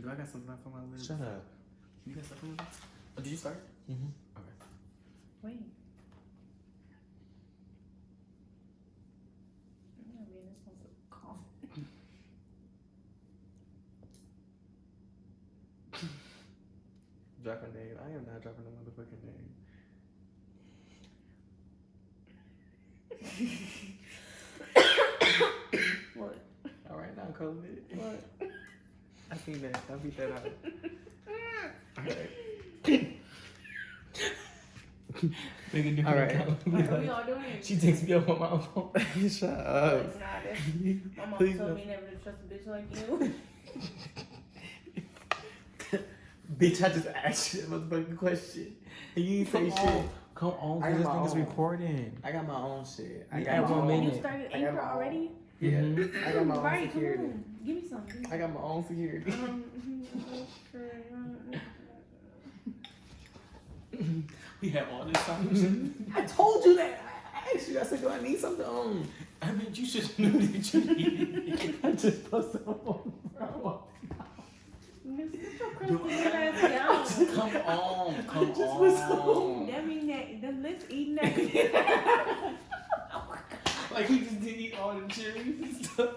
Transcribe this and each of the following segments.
Do I got something left on my list? Shut up. You got stuff on my list? Oh, did you start? Mm-hmm. Okay. Wait. I'm gonna be in this one for coffee. Drop a name. I am not dropping a motherfucking name. What? All right, now COVID. What? I seen that. I beat that out. All right. Make a different All right. account. What are we all doing? She takes me up on my phone. Shut No, up. it's not. My mom Please told no. me never to trust a bitch like you. Bitch, I just asked you that motherfucking question. And you ain't say shit. Come on, I cause this got my nigga's own. recording. I got my own shit. You I got got my 1 own. minute. You started I got Anchor my own. already? Yeah. Mhm. I got my own Right, come security. on. Give me some. Give me I got my own security. We have all this time. I told you that. I asked you. I said, do I need something on? I mean, you should know that you needed it. I just posted my phone. Bro. Miss, get your crusty ass down. Come on. Come That mean that the lips eating that. Like, we just did eat all the cherries and stuff.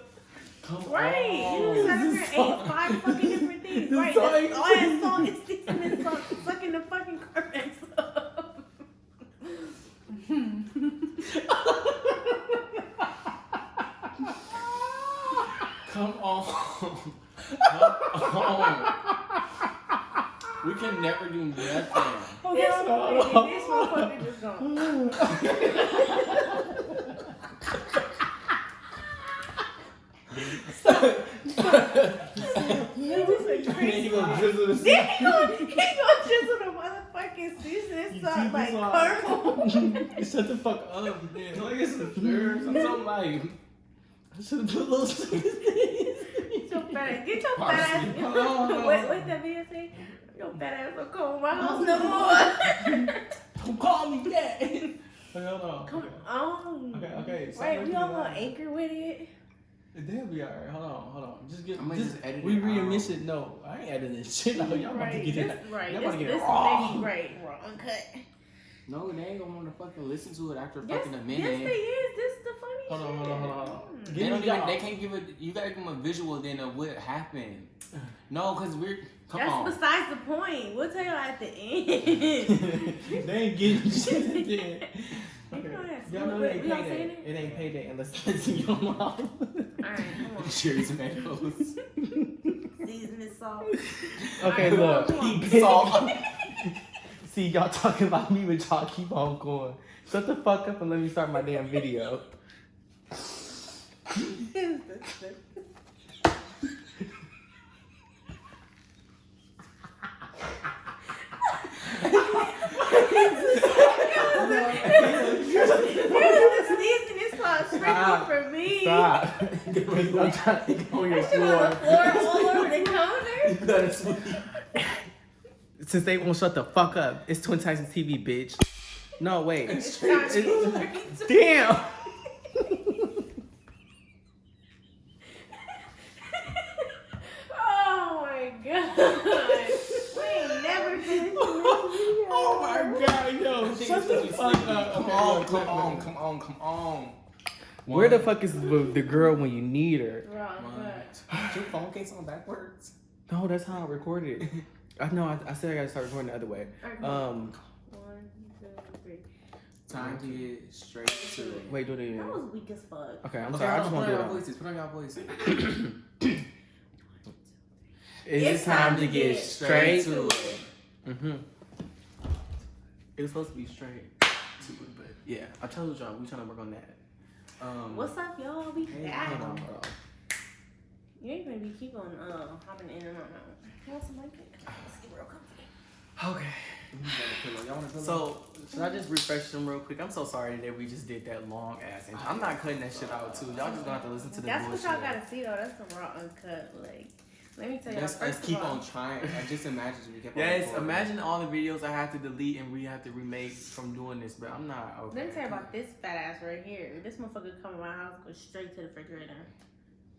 Come Right. on. You sat up here and ate 5 fucking different things. This Right. salt- That's all that salt is sticking in salt, sucking the fucking carpet up. Come on. Come on. We can never do nothing. This motherfucker just gone. He gonna drizzle the Then he gonna drizzle the motherfucking seasoning salt like caramel. Shut the fuck up, man. Like it's a nerves. I'm so like. I should have put a little Get your fat ass. Hold on. What that video say? Your fat ass don't come to my house no more. Don't call me that. Okay, hold on. Come on. Okay. Right, we all gonna anchor with it. They'll be alright. Hold on. Just get. I'm gonna just edit We it readmission it. No, I ain't editing shit. No, y'all about to get it. Right, Y'all about to get it this raw. right, uncut. No, they ain't gonna wanna fucking listen to it after Yes, fucking a yes, minute. they is. This is the funny Hold on, shit. hold on. They, Give don't me even, y'all. they can't give it. You gotta give them a visual then of what happened. No, cause we're. Come That's on. besides the point. We'll tell you at the end. They ain't getting shit at the end. Okay. Yes. Y'all know We it ain't don't say payday. it? It ain't payday unless it's in your mouth. Alright, come on. Cherry tomatoes. Seasoning salt. Okay, All right, look. come on. Keep salt. See, y'all talking about me, but y'all keep on going. Shut the fuck up and let me start my damn video. Seasoning salt sprinkled for me. Stop. I'm trying to go on your That shit on the floor. floor all over the counter. You gotta sleep. Since they won't shut the fuck up, it's Twin Titans TV, bitch. No, wait. It's not Damn. Oh my god. We ain't never finished this video. Oh my god, yo. Shut the fuck up. Come on. Where the fuck is the girl when you need her? Wrong, but Your phone case on backwards. No, that's how I recorded it. I know. I said I gotta start recording the other way. Alright, come on. 1, 2, 3. Time to get straight to it. Wait, do it again. That was weak as fuck. Okay, I'm Okay, sorry. I just put want on to do y'all it. voices. Put on y'all voices. It's time to get straight to it. Mm-hmm. It was supposed to be straight to it, but yeah, I told y'all we trying to work on that. What's up, y'all? We Hey, back. hold on. You ain't gonna be keep on hopping in and out. You want some blanket? Let's get real comfy. Okay. So should I just refresh them real quick? I'm so sorry that we just did that long ass intro. I'm not cutting that shit out too. Y'all just gonna have to listen to the That's bullshit. what y'all gotta see though. That's some raw uncut. Like, let me tell y'all. Let's First keep of all, on trying. I just imagine we kept on Yes, recording. imagine all the videos I have to delete and we have to remake from doing this, bro. I'm not okay. let me tell you about this fat ass right here. This motherfucker come to my house, go straight to the refrigerator,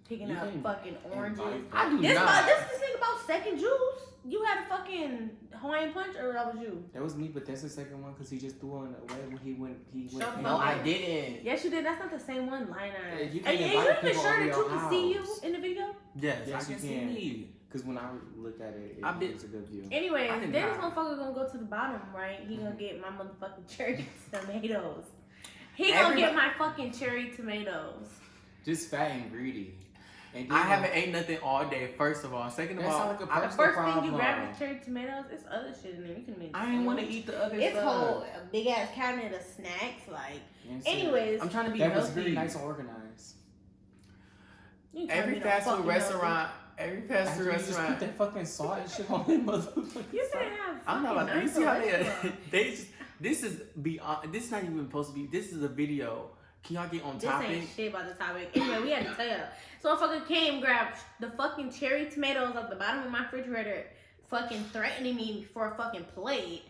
picking You up can fucking oranges. invite I do This not. this thing about second juice. Hawaiian Punch or that was you? That was me, but that's the second one because he just threw on the way when he went. Shut No, up. I didn't. Yes, you did. That's not the same one, line Yeah, you Are can't you invite even people sure over that your you can see you house. in the video? Yes, Yes, I you can see can. me. Because when I looked at it, I've been- it was a good view. Anyways, I then did this not. motherfucker gonna go to the bottom, right? He gonna get my motherfucking cherry tomatoes. He gonna Everybody- get my fucking cherry tomatoes. Just fat and greedy. And I haven't ate nothing all day. First of all, second of That all, sound like a I, The That's first the thing you problem. grab is cherry tomatoes. It's other shit in there. You can make. I didn't want to eat the other It's stuff. whole a big ass cabinet of snacks. Like, Yes, anyways, I'm trying to be that was healthy. very nice and organized. you tell Every me fast no food fucking restaurant, every fast After food you just put restaurant. that fucking salt and shit on it, motherfucker. healthy. You can have. I'm not about fucking to. You see how nice they? restaurant. They just. This is beyond. This is not even supposed to be. This is a video. Can y'all get on This topic? ain't shit about the topic. Anyway, we had to tell you. So I fucking came, grabbed the fucking cherry tomatoes off the bottom of my refrigerator, fucking threatening me for a fucking plate.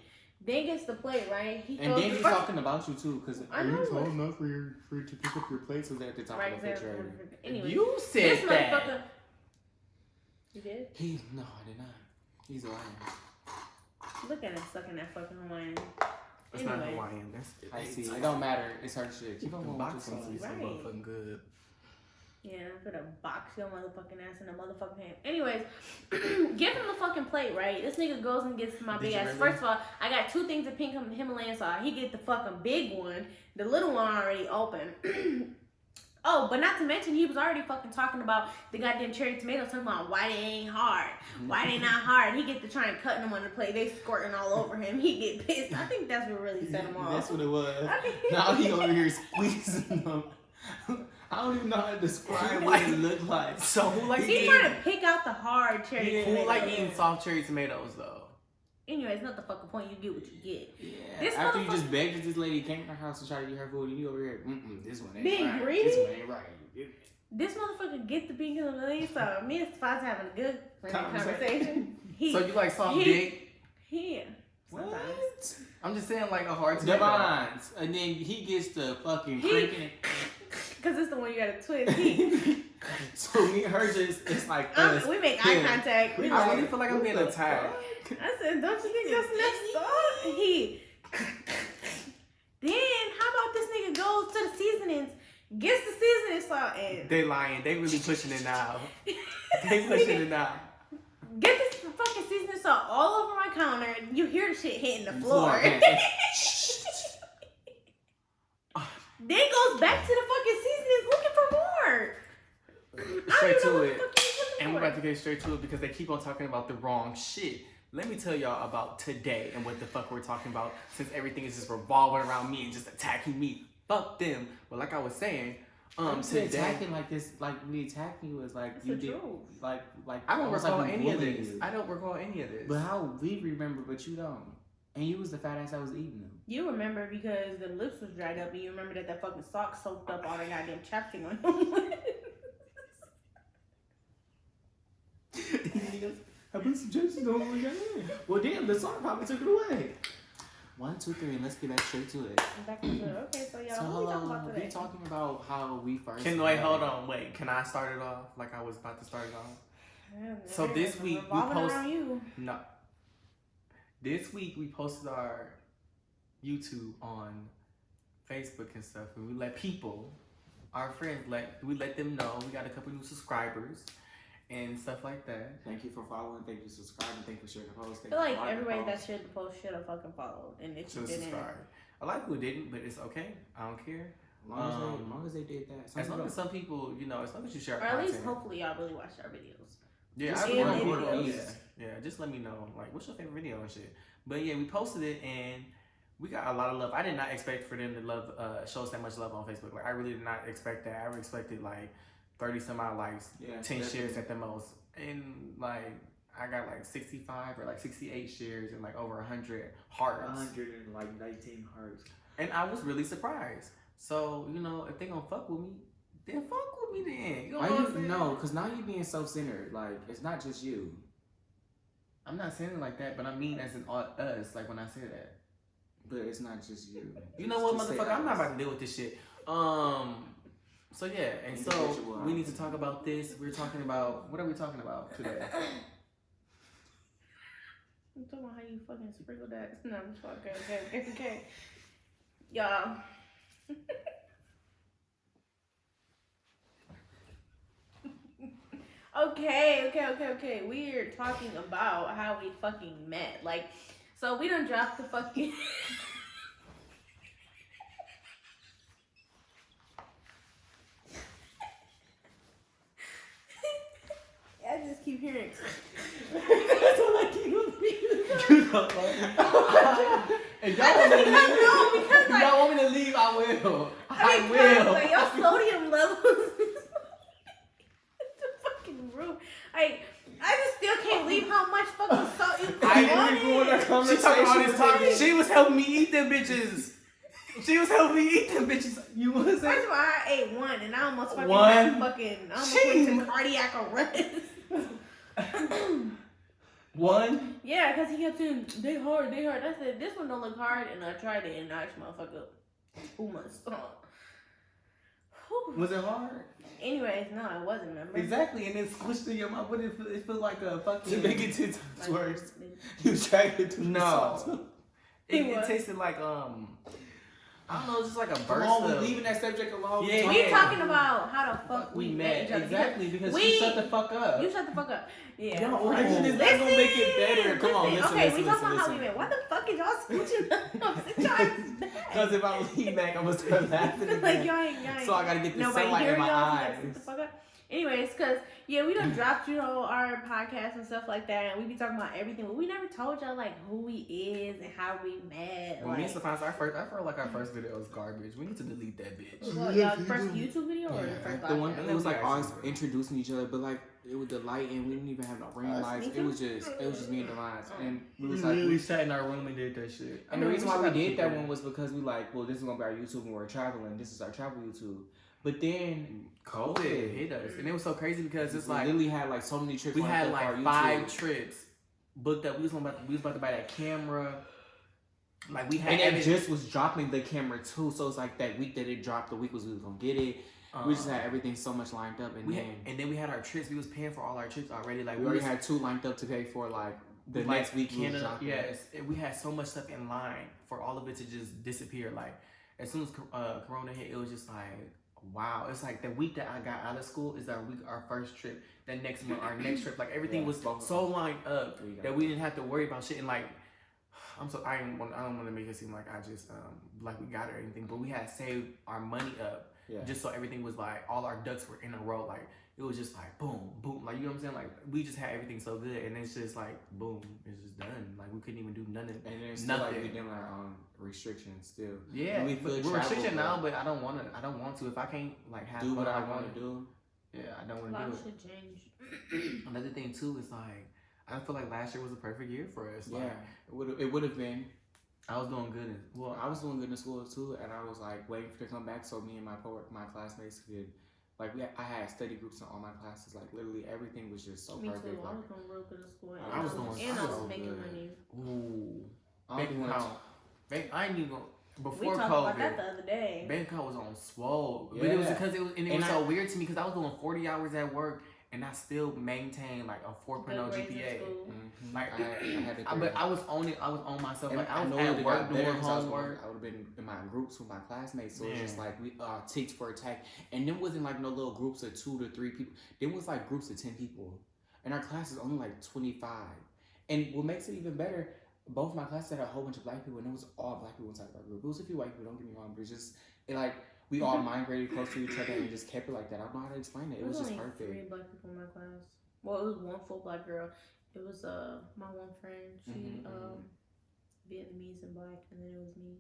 Then gets the plate, right? He And throws then the he's first- talking about you too, because I are you know. tall enough for you to pick up your plates? Was at the top right of the there. refrigerator? Anyway, You this said motherfucker. that. You did? No, I did not. He's lying. Look at him sucking that fucking Hawaiian. It's not Anyway. Hawaiian. That's I see. It don't matter. It's her shit. Keep on The going box with your sauce things. is so Right. motherfucking good. Yeah, I'm gonna box your motherfucking ass in a motherfucking hand. Anyways, give him the fucking plate, right? This nigga goes and gets my Did big you ass. really? First of all, I got 2 things of pink Himalayan salt. He get the fucking big one. The little one already open. Oh, but not to mention, he was already fucking talking about the goddamn cherry tomatoes, talking about why they ain't hard. Why they not hard? He get to try and cutting them on the plate. They squirting all over him. He get pissed. I think that's what really set him off. That's what it was. I think- Now he over here squeezing them. I don't even know how to describe what it looked like. So who like He's eating? trying to pick out the hard cherry Yeah. tomatoes. Who like eating soft cherry tomatoes though? Anyways, not the fucking point. You get what you get. Yeah. This After you motherfucker- just begged that this lady came to her house to try to eat her food, and you over here, this one ain't Being right. greedy? This one ain't right. This motherfucker get the pink Himalayan salt. Me and Spot's having a good Conversation. conversation. He, So you like soft he- dick? yeah. Sometimes. What? I'm just saying like a hard tomato. Divines. And then he gets the fucking He- cranking. Cause it's the one you gotta twist. He, So me and her just, it's like us. we make eye Yeah. contact. We I like, really feel like I'm being What the attacked. fuck? I said, don't you think that's enough salt? He. Then how about this nigga goes to the seasonings, gets the seasoning salt, and They lying. They really pushing it now. They pushing it now. get this fucking seasoning salt all over my counter. You hear the shit hitting the floor. Then goes back to the fucking seasonings looking for more. I Straight don't to know it. what the fuck he's looking And we're for. about to get straight to it because they keep on talking about the wrong shit. Let me tell y'all about today and what the fuck we're talking about since everything is just revolving around me and just attacking me. Fuck them. But like I was saying, today attacking like this, like me attacking you is like It's you the did, truth. like I don't almost recall like we any of bullied this. you. I don't recall any of this. But how we remember, but you don't. And you was the fat ass that was eating them. You remember because the lips was dried up, and you remember that fucking sock soaked up all the goddamn chapstick on him. I put some chips on we got in. Well, damn, the song probably took it away. 1, 2, 3, and let's get back straight to it. Back to the- okay, so y'all, So, what we talking about we today? talking about how we first. hold on, wait. Can I start it off like I was about to start it off? Yeah, So man, this it's week we revolving post- around you. No. This week we posted our YouTube on Facebook and stuff, and we let people, our friends, we let them know we got a couple new subscribers and stuff like that. Thank you for following. Thank you for subscribing. Thank you for sharing the post. I feel like everybody that shared the post should have fucking followed, and if you Should didn't, subscribe. A lot of people didn't, but it's okay. I don't care. As long as they did that. As long as some people, you know, as long as you share or at content. least hopefully y'all really watched our videos. Yeah, Just I in really videos. yeah, just let me know, like, what's your favorite video and shit. But yeah, we posted it and we got a lot of love. I did not expect for them to love, show us that much love on Facebook. Like, I really did not expect that. I expected like 30 some odd likes, 10 shares at the most, and like I got like 65 or like 68 shares and like over 100 hearts. 119 hearts. And I was really surprised. So you know, if they gonna fuck with me, then fuck with me then. You know what I'm saying? No, because now you're being self-centered. Like, it's not just you. I'm not saying it like that, but I mean as in us, like when I say that. But it's not just you. You know what, Just say motherfucker? I'm not us. about to deal with this shit. So yeah, and so Individual we need to talk about this. We're talking about, what are we talking about today? I'm talking about how you fucking sprinkle that. No, I'm just okay. Y'all. Okay. We're talking about how we fucking met. Like, so we done dropped the fucking. I just keep hearing. That's all I keep repeating. If y'all want me to leave, I will. I will. Like, your sodium levels is the fucking roof. Like, I just still can't believe how much fucking salt you put on it. She talking all this talking. She was helping me eat them bitches. You was First of all, I ate one and I almost fucking One? had fucking, I almost went to cardiac arrest. One? Yeah, because he kept saying, they hard. I said, this one don't look hard, and I tried it, and I motherfucker, too much salt. Was it hard? Anyways, no, it wasn't, remember? Exactly, and it squished in your mouth. But it felt like a fucking. To make it 10 times Like, worse. You tried it to No. It What? tasted like I don't know, just like a burst Come on, we're of. leaving that subject alone. Yeah, We yeah. talking about how the fuck we met each other. Exactly, because we- you shut the fuck up. You shut the fuck up. Yeah. No, Like, it's listen, not gonna make it better. Come on, listen, Okay, listen, we talking about how listen. we met. Why the fuck is y'all scooching up? Sit your ass back. Because if I lean back, I'm gonna start laughing Like, again. y'all ain't. So I gotta get the Nobody sunlight hear in my y'all. eyes. Shut the fuck up. Anyways, because, yeah, we done dropped, our podcast and stuff like that, and we be talking about everything, but we never told y'all, like, who we is and how we met. When me and Like, Stefan, I felt like our first video was garbage. We need to delete that bitch. what, y'all first YouTube video or Yeah, first The one podcast? it was like us introducing each other, but like it was the light and we didn't even have no ring Us, lights. me It was too? just me and Devon, and we We was like. literally sat in our room and did that shit. And the reason why we should did keep that it. one was because we like, well, this is gonna be our YouTube when we're traveling. This is our travel YouTube. But then COVID hit us, and it was so crazy because it's we like literally had like so many trips. we lined had up for our like YouTube. 5 trips booked up. We was about to buy that camera. Like we had, And it everything. just was dropping the camera too, so it's like that week that it dropped, the week we was gonna get it. We just had everything so much lined up, and then we had our trips. We was paying for all our trips already. Like we already had 2 lined up to pay for. Like the next week, we was Canada. dropping. Yes, we had so much stuff in line for all of it to just disappear. Like as soon as Corona hit, it was just like, wow. It's like the week that I got out of school is our first trip. That next month, our next trip. Like everything was so lined up that we didn't have to worry about shit. And like, I don't want to make it seem like I just like we got it or anything, but we had saved our money up. Yeah. Just so everything was like, all our ducks were in a row. Like, it was just like, boom, boom. Like, you know what I'm saying? Like, we just had everything so good. And it's just like, boom, it's just done. Like, we couldn't even do nothing. And then it's still like Nothing. we did our restrictions still. Yeah, And we but could we're travel, restricted now, but I don't want to. If I can't, like, have do fun, what I want to do. Yeah, I don't A want lot to of do it. shit changed. Another thing, too, is like, I feel like last year was a perfect year for us. Like, Yeah, it would have been. I was doing good. Well, I was doing good in school too, and I was like waiting for it to come back so me and my classmates could, like, I had study groups in all my classes. Like literally everything was just so Me perfect. too. I Like, was doing real good in school. I was making good. money. Ooh. I Bank don't even account. I ain't even, We before talked about that COVID, the other day. bank account was on swole. But it was Yeah. because it was, and it And was so weird to me because I was doing 40 hours at work and I still maintained like a 4.0 Good grades in GPA. school. Like, I had to. But I was on myself. And Like I I was know at it work got doing better because homework. I would have been in my groups with my classmates, so it's Yeah. just like we ticked for attack, and then wasn't like no little groups of 2 to 3 people. Then was like groups of 10 people, and our class is only like 25. And what makes it even better, both my classes had a whole bunch of black people, and it was all black people inside of our group. It was a few white people, don't get me wrong, but it's just we all migrated close to each other and just kept it like that. I don't know how to explain it. It was just only perfect. 3 black people in my class. Well, it was one full black girl. It was my one friend. She Vietnamese and black, and then it was me.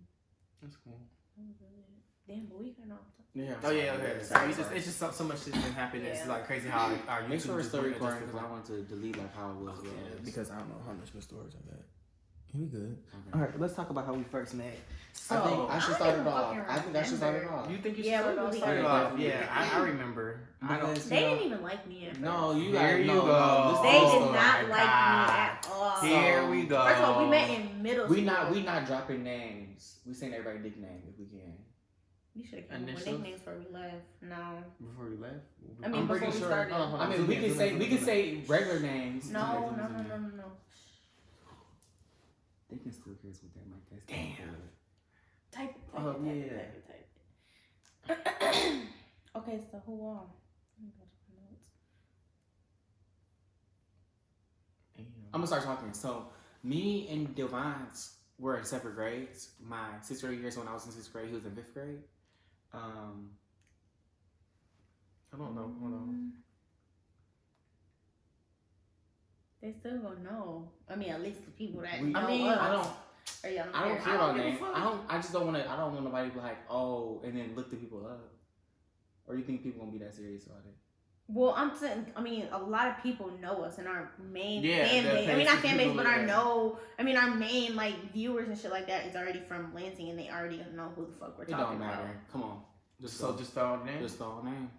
That's cool. That was really it. Damn, but we got off. Yeah. Oh yeah, okay. Sorry. It's just so much shit been happening. It's Yeah. like crazy how our YouTube Make sure it's just still went recording just because I want to delete like how it was. Because I don't know how much the stories are that. We good. Okay. All right, let's talk about how we first met. So, I think I should I start don't it off. fucking I think I should start it remember. off. you think you should Yeah, start we off? really Start it did. off. Yeah, I remember. I don't. They didn't even like me at first. No, you Here guys. you no, go. No, listen They to the did story. not my like God. me at all. Here we go. First of all, we met in middle school. We not dropping names. We saying everybody nickname if we can. You should have came up with Initials? nicknames before we left. No. Before we left. I mean, I'm pretty before we sure. started. hold on, I mean, zoom we in, can zoom say in, we zoom can in. say regular names. No. They can still hear us with that mic. That's Damn. Type it. Oh, yeah. Type it. Okay, so who won? Let me go to my notes. I'm gonna start talking. So, me and Devon's were in separate grades. My 6th grade year, so when I was in 6th grade, he was in 5th grade. I don't know. Hold on. They still gonna know. I mean, at least the people that We- know I mean, us. I don't I care about give a names. fuck. I just don't want to. I don't want nobody to be like, oh, and then look the people up. Or you think people gonna be that serious about it? Well, I'm saying, I mean, a lot of people know us in our main Yeah, fan the base. I mean, not page fan base, people, but our yeah. our main like viewers and shit like that is already from Lansing, and they already know who the fuck we're It talking don't about. matter. Come on. Just So just throw out names. just throw names.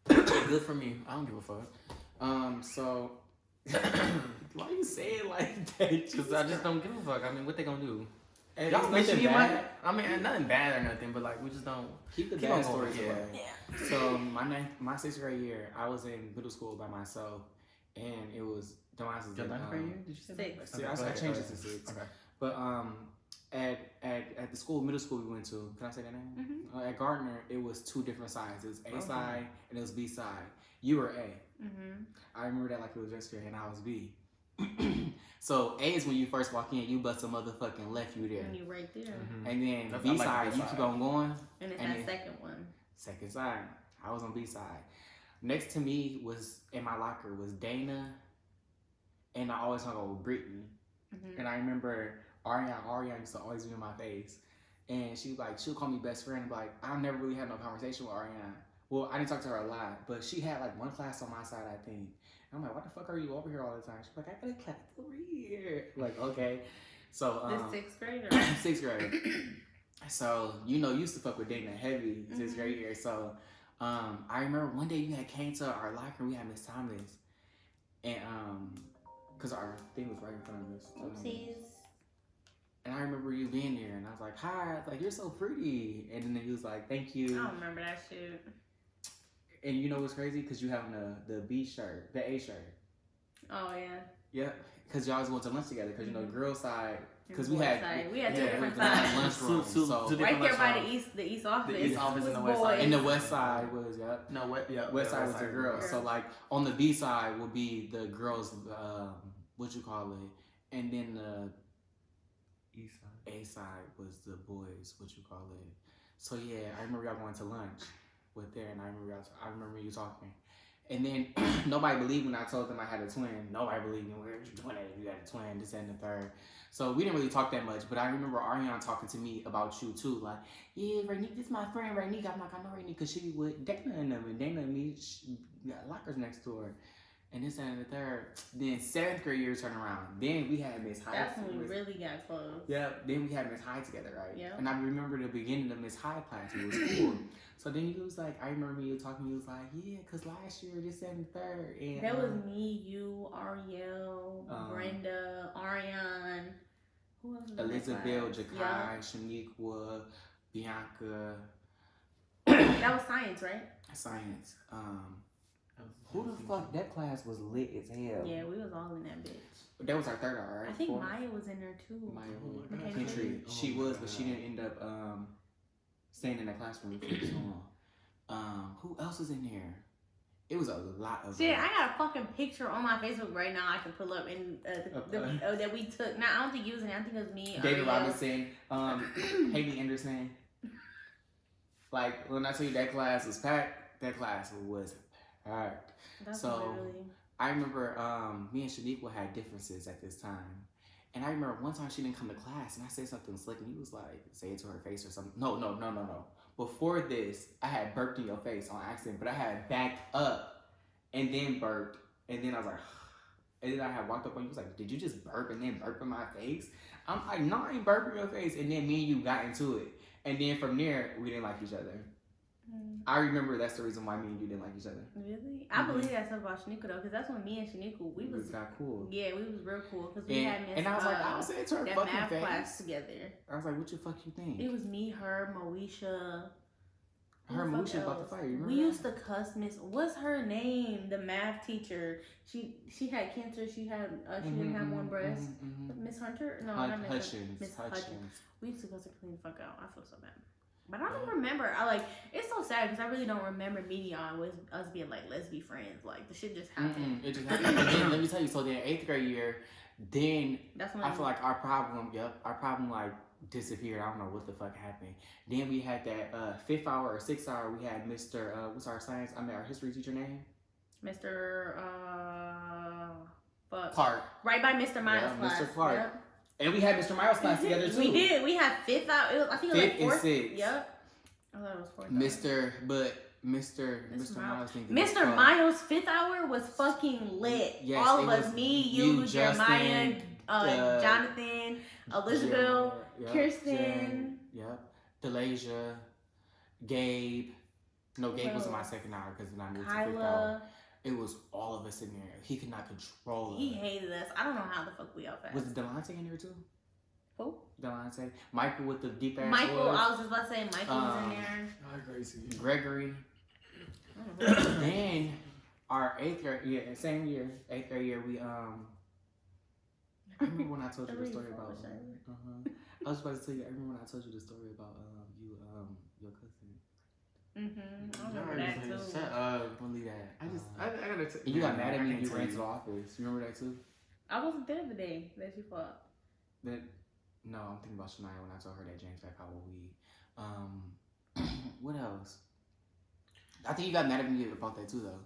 Good for me. I don't give a fuck. So why you say it like that? Cause I just don't give a fuck. I mean, what they gonna do? And Y'all it's mention nothing you might. bad. I mean, nothing bad or nothing, but like we just don't. Keep the Keep bad on going, stories yeah. away. So my 6th grade year, I was in middle school by myself, and it was Demon's. Your 9th grade year? Did you say? 6. See, Okay, I go ahead, changed go it to ahead. 6. Okay. But at the middle school we went to, can I say that name? Mhm. At Gardner, it was 2 different sides. It was A Okay. side and it was B side. You were A. Mhm. I remember that like it was yesterday, and I was B. So A is when you first walk in, you bust a motherfucking left, you there. And you right there, Mhm. And then That's- I B like side, the you B keep side. on going. and it's And that then- second one. Second side, I was on B side. Next to me was in my locker was Dana, and I always hung out with Brittany. Mhm. And I remember Ariana used to always be in my face. And she was like, she'll call me best friend. And be like, I never really had no conversation with Ariana. Well, I didn't talk to her a lot, but she had like one class on my side, I think. And I'm like, what the fuck are you over here all the time? She's like, I got a class over here. Like, okay. So, The 6th grader. 6th grade. So, used to fuck with Dana heavy 6th grade year. So, I remember one day you had came to our locker and we had Miss Thomas. And, because our thing was right in front of us. Oopsies. And I remember you being there, and I was like, hi, I was like, you're so pretty. And then he was like, thank I you. don't remember that shit. And you know what's crazy? Because you have the B shirt, the A shirt. Oh yeah. Yep. Because y'all always went to lunch together. Because, girl side, because And we boy had, side. We had yeah, two different we had sides. lunchroom. Two So, different Right there by lunchroom. the east office. The east office was and the west boys. side. and the west side was, yep. No, West side was the girls. girls. So, like, on the B side would be the girls, what you call it. And then the East side. A side was the boys, what you call it. So yeah, I remember y'all going to lunch with there, and I remember you talking. And then nobody believed when I told them I had a twin. Nobody believed me. Where'd you twin at? You had a twin, this and the third. So we didn't really talk that much, but I remember Ariana talking to me about you too. Like, yeah, Rainique, this is my friend Rainique. I'm like, I know Rainique because she be with Dana and them, and Dana and me, she got lockers next to her. And this and the third. Then 7th grade year turned around. Then we had Miss High. That's when we really got close. Yeah, then we had Miss High together, right? Yeah. And I remember the beginning of Miss High class. It was cool. So then you was like, I remember you talking. You was like, yeah, cause last year this and the third. And That was me, you, Ariel, Brenda, Ariane. Who else was in that Elizabeth, class? Jakai, Shaniqua, Bianca. That was science, right? Science. Who the fuck? That class was lit as hell. Yeah, we was all in that bitch. That was our third hour, right? I think Fourth? Maya was in there too. Maya Oh my God. Gentry. Oh She my was, but she God. didn't end up staying in the classroom for so long. Who else was in there? It was a lot of. Shit, I got a fucking picture on my Facebook right now I can pull up and that we took. Now I don't think you was in there. I think it was me. David Ariel. Robinson, Haley Anderson. Like when I tell you that class was packed, that class was packed. That's So, literally. I remember me and Shaniqua had differences at this time. And I remember one time she didn't come to class and I said something slick and he was like, say it to her face or something. No. Before this, I had burped in your face on accident, but I had backed up and then burped. And then I was like, and then I had walked up on you. Was like, did you just burp and then burp in my face? I'm like, no, I ain't burping your face. And then me and you got into it. And then from there, we didn't like each other. I remember that's the reason why me and you didn't like each other. Really? I believe that stuff about Shaniqua though, because that's when me and Shaniqua, we was got cool. yeah, we was real cool because we had missed And I was like, I was saying to her that fucking math face. class together. I was like, what the fuck you think? It was me, her, Moesha. Her mood was about to fight. Remember We that? used to cuss Miss. What's her name? The math teacher. She had cancer. She didn't have one breast. Miss Hunter? No, not Miss Hutchins. Miss Hutchins. Hutchins. We used to cuss her clean the fuck out. I feel so bad. But I don't remember. It's so sad because I really don't remember meeting on with us being like, let's be friends. Like the shit just happened. It just happened. And then let me tell you. So then 8th grade year, then That's when I feel like our problem like disappeared. I don't know what the fuck happened. Then we had that 5th hour or 6th hour. We had Mr. What's our science? Our history teacher name? Mr. Fuck. Clark. Right by Mr. Miles' Yeah, class. Mr. Clark. Yep. And we had Mr. Miles' class together too. We did. We had 5th hour. I think it was like 5th and 4th. 6th. Yep. I thought it was 4th. Mr. Miles. Mr. Miles' 5th hour was fucking lit. Yes, all of it us, was me, you, Jeremiah, Justin, Jonathan, Elizabeth, Kirsten. Yep. Delasia, Gabe. No, Gabe was in my 2nd hour because then I moved to 5th hour. Kyla. It was all of us in there. He could not control us. He hated us. I don't know how the fuck we all passed. Was Delonte in there too? Who? Delonte. Michael with the deep ass Michael. voice. I was just about to say Michael was in there. Crazy. Gregory. I don't know. Then our 8th grade, same year, 8th grade year, we I remember when I told you the story about. I was about to tell you. I remember when I told you the story about your cousin. I remember that too. Shut up. Believe that. I gotta. And you got mad at me. You ran to the office. You remember that too? I wasn't there the day that you fought. That no, I'm thinking about Shania when I told her that James back out with weed. What else? I think you got mad at me about that too, though.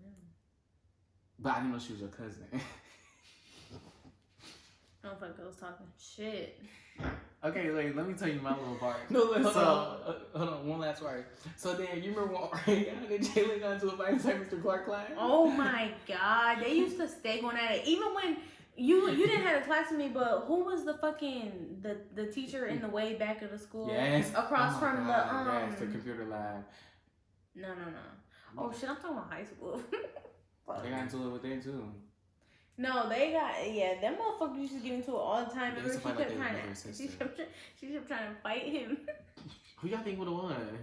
Yeah. But I didn't know she was your cousin. I don't think I was talking shit. Okay, like, let me tell you my little part. No, hold on, one last part. So then, you remember when Jalen got into a fight inside Mr. Clark class? Oh my god, they used to stay going at it. Even when you didn't have a class with me, but who was the fucking the teacher in the way back of the school? Yes. Across from yes, the computer lab. No. Oh shit, I'm talking about high school. They got into it with them too. No, they got them motherfuckers used to get into it all the time. They Remember, used to she fight like kept they were trying brother and to sister. she kept trying to fight him. Who y'all think would have won?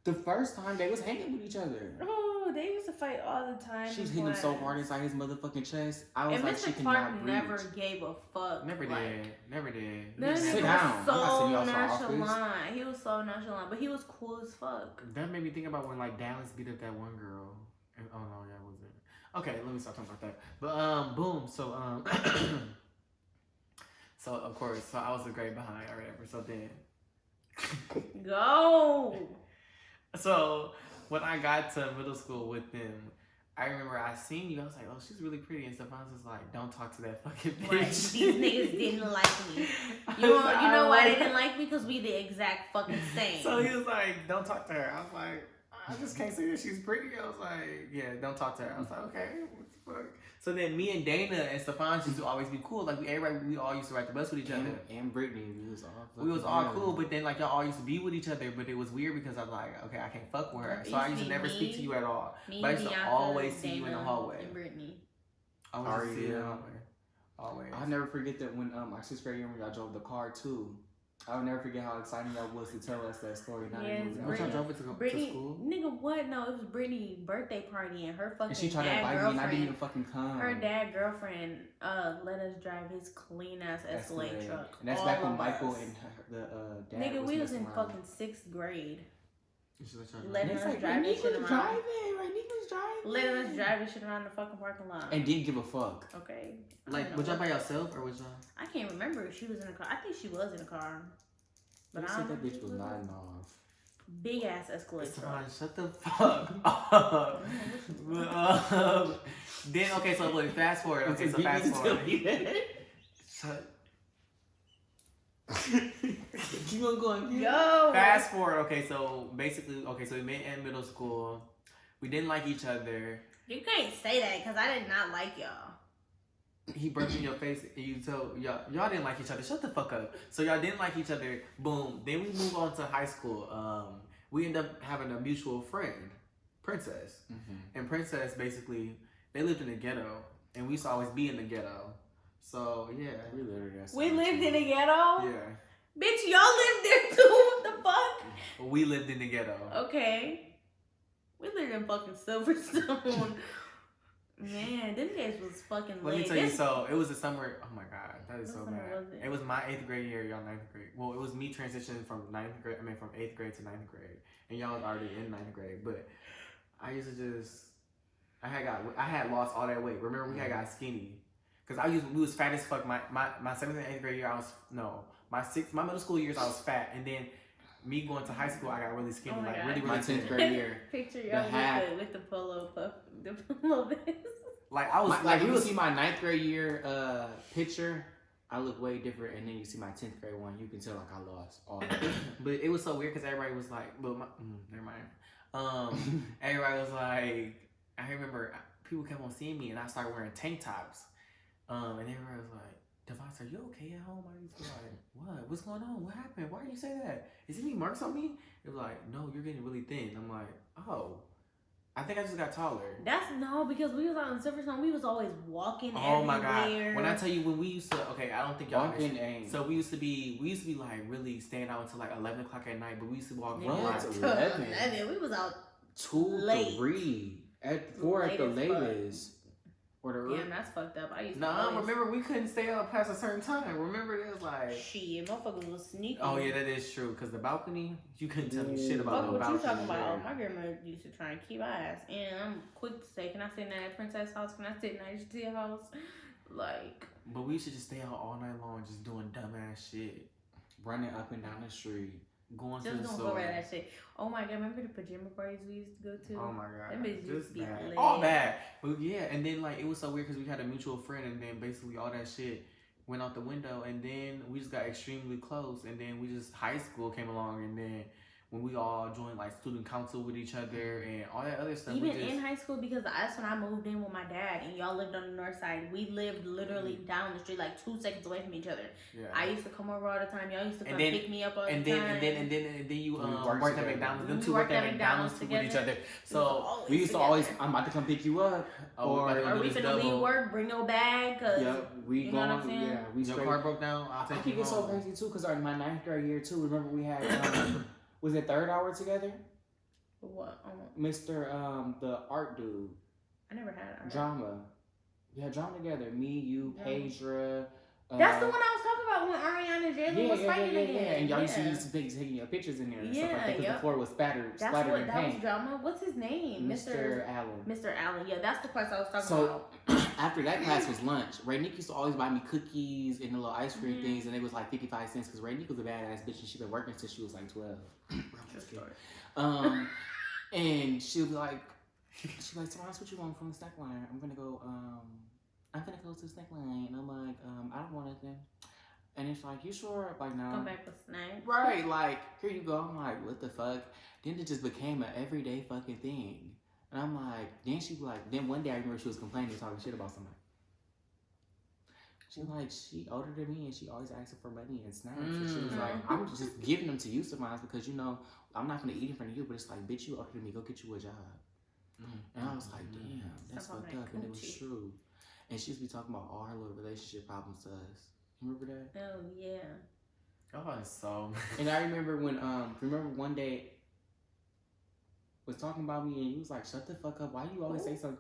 The first time they was hanging with each other. Oh, they used to fight all the time. She was hitting him so hard inside his motherfucking chest. I was And like, she Mr. cannot Clark breathe. never gave a fuck. Never like, did. Never did. That Sit nigga down. I'm not was sitting so outside office. nonchalant. He was so nonchalant, but he was cool as fuck. That made me think about when like Dallas beat up that one girl. And, oh no, yeah, was it? Okay, let me stop talking about that. But boom. So so of course, so I was a grade behind or whatever. So then, Go. so when I got to middle school with them, I remember I seen you. I was like, oh, she's really pretty. And Stephon's was like, don't talk to that fucking bitch. Right. These niggas didn't like me. You know why they didn't like me? Because we the exact fucking same. So he was like, don't talk to her. I was like, I just can't say that she's pretty. I was like, yeah, don't talk to her. I was like, okay, what the fuck? So then me and Dana and Stephon used to always be cool. Like we all used to ride the bus with each other. And Brittany, we was all cool, but then like y'all all used to be with each other, but it was weird because I was like, okay, I can't fuck with her. So I used to never speak to you at all. Me, But I used to Bianca, always see Dana, you in the hallway. and Brittany. I always see you in the Yeah. hallway. Always. I'll never forget that when our 6th grade year when y'all drove the car too. I'll never forget how exciting that was to tell us that story. Not Yes, even Which y'all Brittany- drove it to Brittany, school? nigga, what? No, it was Brittany's birthday party and her fucking and she tried to dad invite me and I didn't even girlfriend. fucking come. Her dad girlfriend let us drive his clean ass Escalade truck. And that's all back when of Michael us. and the dad Nigga, we was messing in around. fucking 6th grade. You should let y'all Let- And it's us like, drive this shit Nika's around. driving, right? Nika's driving. Letting us drive this shit around the fucking parking lot. And didn't give a fuck. Okay. I Like, don't was know. y'all by yourself or was y'all? I can't remember if she was in a car. I think she was in a car. But But I I said don't that know bitch if was she nodding off. Big ass Escalade truck. Stephon, shut the fuck up. But, then, okay, so look, fast forward. Okay, so fast forward. Shut. Keep on going. Yo. Fast forward. Okay, so basically, so we met in middle school. We didn't like each other. You can't say that because I did not like y'all. He burped in your face and you told y'all didn't like each other. Shut the fuck up. So y'all didn't like each other. Boom. Then we move on to high school. We end up having a mutual friend, Princess. Mm-hmm. And Princess basically, they lived in the ghetto, and we used to always be in the ghetto. So yeah. We literally got We something lived to in the do. ghetto? Yeah. Bitch, y'all lived there too? What the fuck? We lived in the ghetto. Okay. We lived in fucking Silverstone. Man, them days was fucking Let lit. me tell you, so it was the summer. Oh my god, that is so What summer bad. was it? It was my 8th grade year, y'all 9th grade. Well, it was me transitioning from 9th grade. from 8th grade to 9th grade, and y'all was already in 9th grade. But I used to just, I had lost all that weight. Remember, we had got skinny, cause we was fat as fuck. My 7th and 8th grade year, my middle school years I was fat, and then me going to high school, I got really skinny, Oh my like God. really My thin. 10th grade year. Picture The y'all hat. with the polo puff, the polo vest. Like I was Like if you see my 9th grade year picture, I look way different, and then you see my 10th grade one, you can tell like I lost all that. But it was so weird because everybody was like, never mind. Everybody was like, I remember people kept on seeing me and I started wearing tank tops. And everybody was like, Devontae, are you okay at home? I used to be like, what? What's going on? What happened? Why did you say that? Is any marks on me? It was like, no, you're getting really thin. I'm like, oh. I think I just got taller. Because we was out in Silverstone, we was always walking Oh everywhere. my god! When I tell you when we used to, okay, I don't think y'all. Walking ain't. So we used to be like really staying out until like 11 o'clock at night, but we used to walk Yeah, from What? like 11? We was out 2, late. 3, at 4 at the Late as fuck. latest. Or the Damn, that's fucked up. I used to Nah, always... remember we couldn't stay up past a certain time. Remember it was like. Shit, motherfuckers was sneaking. Oh yeah, that is true. Cause the balcony, you couldn't tell me shit Fuck about the what balcony. you talking about? there. My grandma used to try and keep our ass. And I'm quick to say, can I sit in that Princess house? Can I sit in that HT house? Like, But we should just stay out all night long, just doing dumbass shit, running up and down the street. going to just the don't store. go right that shit. Oh my god, remember the pajama parties we used to go to? Oh my god, Them bitches used just to be bad. lit. All bad. But yeah, and then like it was so weird because we had a mutual friend, and then basically all that shit went out the window, and then we just got extremely close, and then we just high school came along, and then when we all joined like student council with each other and all that other stuff. Even we just, in high school, because that's when I moved in with my dad, and y'all lived on the north side. We lived literally down the street, like 2 seconds away from each other. yeah. I used to come over all the time. Y'all used to come And then- pick me up all and the then, time. and then you We worked worked at together. McDonald's. Them We two worked worked at at McDonald's McDonald's with each together. other. We was So always We used to together. always, I'm about to come pick you up. Or we this finna leave double. work, bring no bag, cause Yep, we you know what I'm going, saying? yeah, we Your straight. car broke down. I'll I take think you it's so home. crazy too, because my 9th grade year too, remember we had, was it 3rd hour together? what? Mr. The art dude, I never had it. drama. We had drama together, me, you, Yeah. Pedra. That's the one I was talking about when Ariana and Jalen was fighting again. And y'all yeah. used to be taking your pictures in there and stuff Yeah, like that, because yep. the floor was splattered That's in what that was paint. drama. What's his name? Mr. Allen. Mr. Allen. Yeah, that's the class I was talking So about. after that class was lunch. Ray Nick used to always buy me cookies and the little ice cream Mhm. things, and it was like 55 cents because Ray Nick was a badass bitch and she been working since she was like 12. Just story. And she'll be like, Tomas, what you want from the snack line? I'm gonna go to the snack line. And I'm like, I don't want anything. And it's like, you sure? Like, no. Come back with snacks. Right, like, here you go. I'm like, what the fuck? Then it just became an everyday fucking thing. And I'm like, then one day I remember she was complaining, talking shit about somebody. She older than me and she always asking for money and snacks. And she was like, I'm just giving them to you, Samaz, because I'm not gonna eat in front of you, but it's like, bitch, you older than me, go get you a job. And I was like, damn, that's Stop on fucked that up. And it was coochie. true. And she used to be talking about all her little relationship problems to us. You remember that? Oh yeah. Oh, it's so. And I remember when, one day was talking about me and you was like, shut the fuck up. Why you always say something?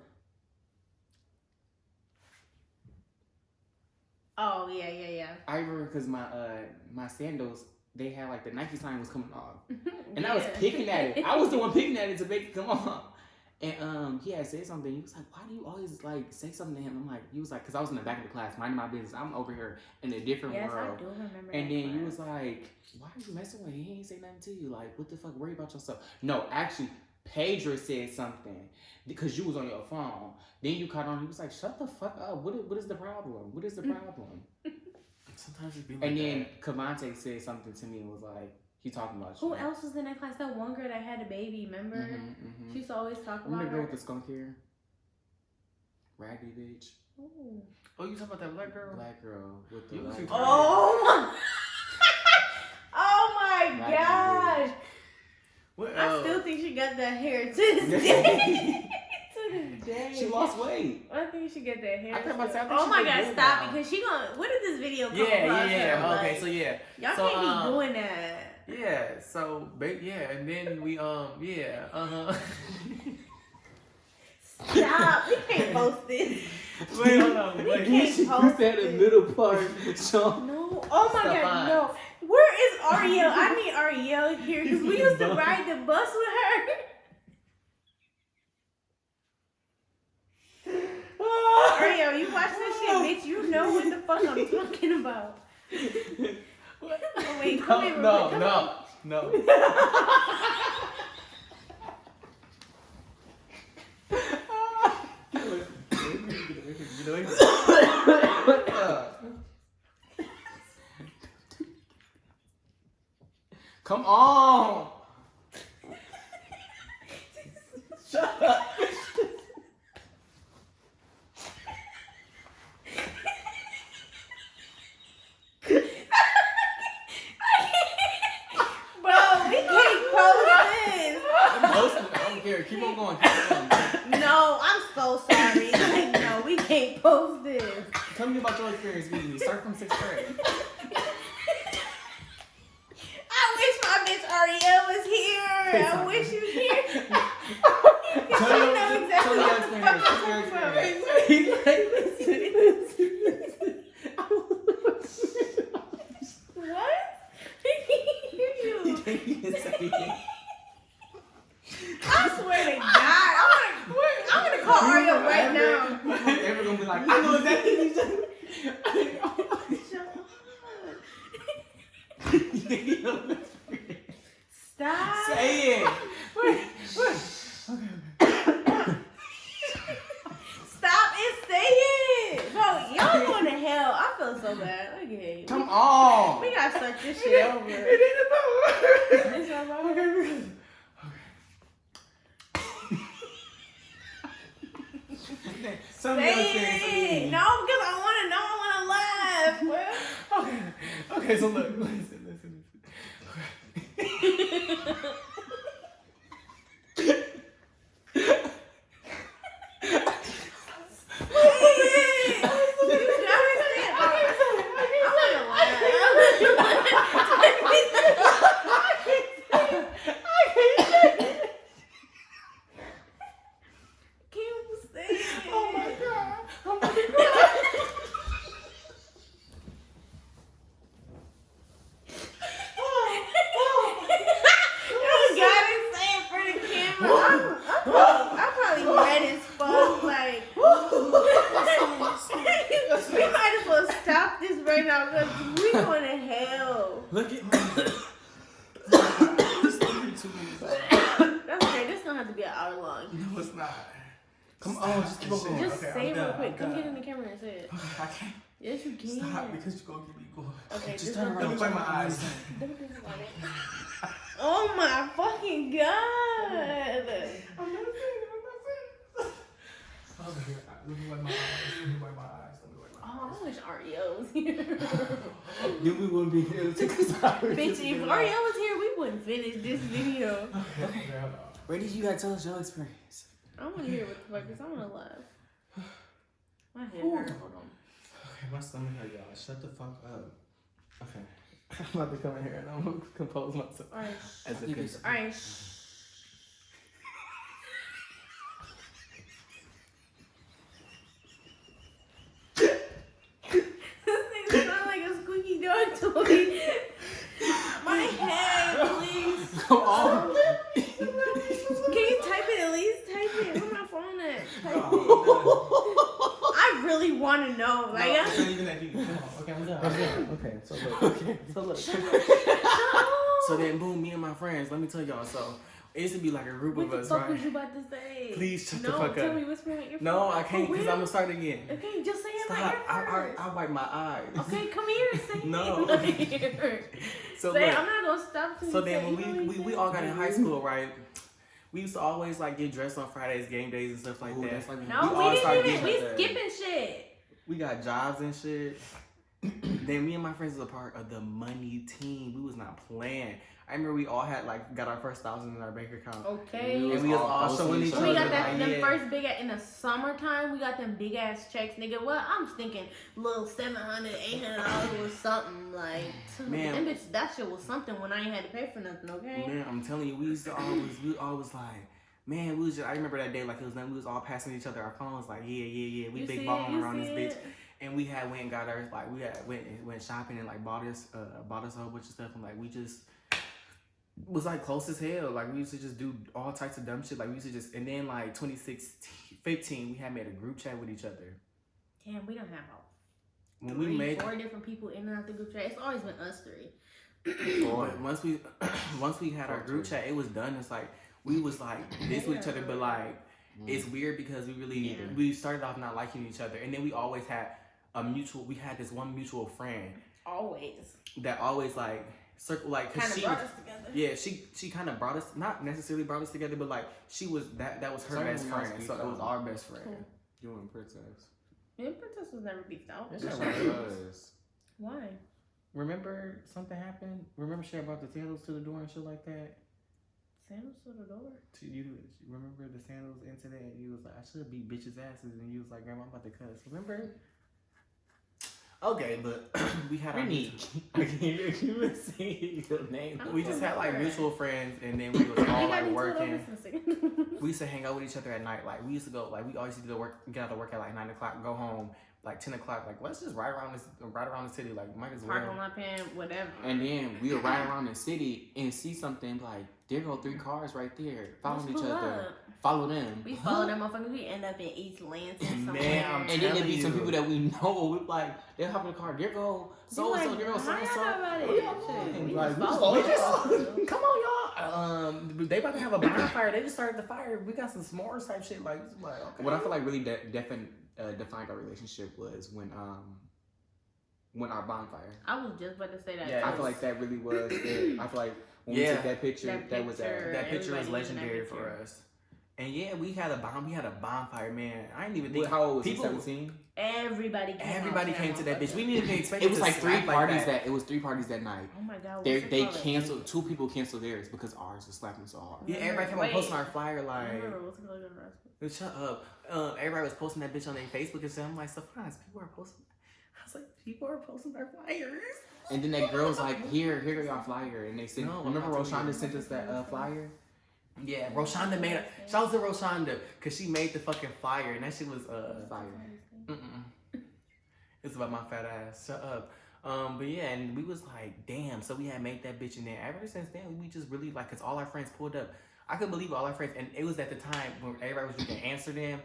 Oh yeah. I remember because my sandals, they had like the Nike sign was coming off. And I was picking at it. I was the one picking at it to make it come off. And he had said something. He was like, why do you always like say something to him? I'm like, he was like, because I was in the back of the class, minding my business. I'm over here in a different Yes, world. I do remember. And that then you class. was like, why are you messing with him? He ain't say nothing to you. Like, what the fuck? Worry about yourself. No, actually, Pedro said something because you was on your phone. Then you caught on. He was like, shut the fuck up. What is the problem? What is the problem? Sometimes it be like And then that. Cavante said something to me and was like, he talking about Who you. else was in that class? That one girl that had a baby, remember? Mm-hmm. She used to always talk Remember about the girl her. with the skunk hair? Raggedy bitch. Ooh. Oh, you talking about that black girl? Black girl with the You like, too Oh my! Oh my Raggedy gosh! What? I still think she got that hair to this day. To this day. She lost weight. I think she got that hair. I think about to say, I think Oh she my look god! good Stop now. because she gonna. When did this video come Yeah. across her? Okay, Like, so yeah. y'all So, can't be doing that. Yeah, so yeah, and then we yeah, Stop. We can't post this. Wait, hold on, We wait. can't You post said the this. middle part, Sean. No. Oh my Stefan. God, no. Where is Ariel? I need Ariel here because we used to ride the bus with her. Ariel, you watch this shit, bitch. You know what the fuck I'm talking about. Oh, wait, come here. real quick. No. Come on. Shut up. Bro, we can't post this. I don't care. Keep on going. No, I'm so sorry. Like, no, we can't post this. Tell me about your experience meeting me. Start from 6th grade. I wish my bitch Ariel was here. I wish she was here. Tell She me know your exactly what the fuck I'm experience. talking about. He's like, listen. What? He can't hear you. I swear to God, I'm gonna call Ariel right now. They're gonna be like, I know exactly what you said. Stop. Say it. Stop and say it. Bro, y'all going to hell. I feel so bad. Okay. Come on. We gotta start this shit over. It ain't about. It's all right. Some of your Say experience it. meeting me. No, because I want to know. I want to laugh. Okay, so look, listen. I'm probably red as fuck. Like, we might as well stop this right now because we going to hell. Look at That's okay. This don't have to be an hour long. No, it's not. Come on, just keep on going. Just Okay, say I'm it real done, quick. I'm Come done. get in the camera and say it. I can't Yes, you can. stop because you're going to get me going. Okay, Just just turn don't around. Let me wipe my eyes. Don't think about it. Oh my fucking god! I'm not saying it. I'm not saying it. Oh, here. Let me wipe my eyes. Let me wipe my eyes. Oh, I wish Ariel was here. Then we wouldn't be here to take us out. Bitch, if Ariel was here, we wouldn't finish this video. Okay, hold on. Brady, you gotta tell us your experience. I want to hear what the fuck is. I want to laugh. My head hurts. Hold on. Okay, my stomach hurt, y'all. Shut the fuck up. Okay. I'm about to come in here and I'm gonna compose myself. Alright. As a You good. can- Alright. This thing sounds like a squeaky dog toy. My head, please. Come on. Can you type it at least? Type it. Where my phone at? Type it. Oh, I really want to know. Like, no, it's not even that deep. Come on. Okay, I'm done. Okay, so look. Okay, so look. So then, boom, me and my friends, let me tell y'all. So it used to be like a group what of the us, fuck right? was you about to say? Please shut no, the fuck tell up. me what's wrong with your No, phone. I can't For because real? I'm gonna start again. Okay, just say it Stop. like first. I wipe my eyes. Okay, come here. Say No. it here. So say, look, I'm not gonna stop till so you then say when it. we all got in high school, right? We used to always like get dressed on Fridays, game days and stuff like No, that. we all started didn't even. We getting like that. skipping shit. We got jobs and shit. Then me and my friends was a part of the money team. We was not playing. I remember we all had got our first 1,000 in our bank account. Okay. And we was all showing each other. We got like, them first big in the summertime. We got them big ass checks, nigga. Well, I'm thinking little $700, $800 was something like. Man, them bitch, that shit was something when I ain't had to pay for nothing. Okay. Man, I'm telling you, we always like, man, I remember that day like it was nothing. We was all passing each other our phones like, yeah. We big balling around this bitch. And we had went and got ours, like we had went shopping and like bought us a whole bunch of stuff, and like we just was like close as hell. Like we used to just do all types of dumb shit. Like we used to just, and then like 2015, we had made a group chat with each other. Damn, we don't have when we made 4 different people in and out the group chat. It's always been us 3. But once we had our group chat, it was done. It's like we was like this with each other, but like it's weird because we started off not liking each other, and then we always had we had this one mutual friend that always like circle like kind of brought us together. Yeah, she kind of brought us, not necessarily brought us together, but like she was that was her best friend, so it was our best friend. Cool. You and Princess. Me and Princess was never beefed out. Yes, it was. Why? Remember something happened? Remember she brought the sandals to the door and shit like that? Sandals to the door? You remember the sandals incident? And you was like, I should beat bitches' asses, and you was like, Grandma, I'm about to cuss. Remember? Okay, but we had our you would say your name. We just had like mutual friends, and then we was all like working. We used to hang out with each other at night. Like we used to go, like we always used to get out of work at like 9 o'clock, go home like 10 o'clock. Like let's just ride around the city. Like might as well. Park on my pen, whatever. And then we would ride around the city and see something like there go 3 cars right there, following each other. Follow them. We follow them motherfuckers. We end up in East Lansing somewhere. Man, and then there be some people that we know. We like they'll hop in the car. There go so and so. There go so and so. Like we just come on, y'all. They about to have a bonfire. They just started the fire. We got some s'mores type shit. Like okay. What I feel like really defined our relationship was when our bonfire. I was just about to say that. Yeah, I feel like that really was it. I feel like when we took that picture, that was that picture was legendary for us. And yeah, we had a bonfire, man. I didn't even think. How old was it? 17? Everybody came to that bitch. We didn't even expect it was like 3 parties it was 3 parties that night. Oh my god. They canceled. 2 people canceled theirs because ours was slapping so hard. Yeah, everybody came on posting our flyer like. Shut up. Everybody was posting that bitch on their Facebook and stuff. I'm like, surprise, people are posting. I was like, people are posting their flyers. And then that girl's like, here go your flyer, and they sent. Remember, Roshonda sent us that flyer. Yeah, Roshonda made it. Shout out to Roshonda, cause she made the fucking flyer, and that shit was fire. It's about my fat ass. Shut up. But yeah, and we was like, damn. So we had made that bitch, and then ever since then, we just really like, cause all our friends pulled up. I couldn't believe all our friends, and it was at the time when everybody was looking Amsterdam.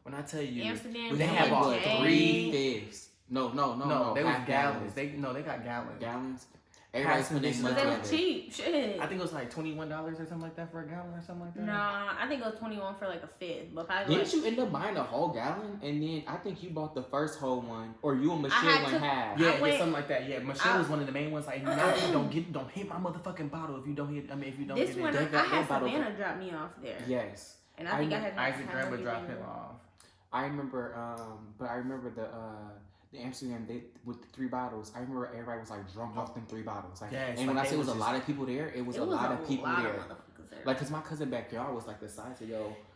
When I tell you, Amsterdam, they have about 3/5. No. They was gallons. They got gallons. Gallons. Everybody's spending money. They were cheap. Shit. I think it was like $21 or something like that for a gallon or something like that. Nah, I think it was 21 for like a fifth. But didn't you end up buying a whole gallon? And then I think you bought the first whole one, or you and Michelle went half. Yeah, something like that. Yeah, Michelle was one of the main ones. Like, don't hit my motherfucking bottle if you don't hit. I mean, if you don't. This hit one, it. I had Savannah drop me off there. Yes. And I think I had Isaac Grandma dropped him off. I remember, but I remember the Amsterdam with the 3 bottles. I remember everybody was like drunk off them 3 bottles. Like, yes, and when I say it was a lot of people there, it was a lot of people there. Like, cause my cousin backyard was like the size of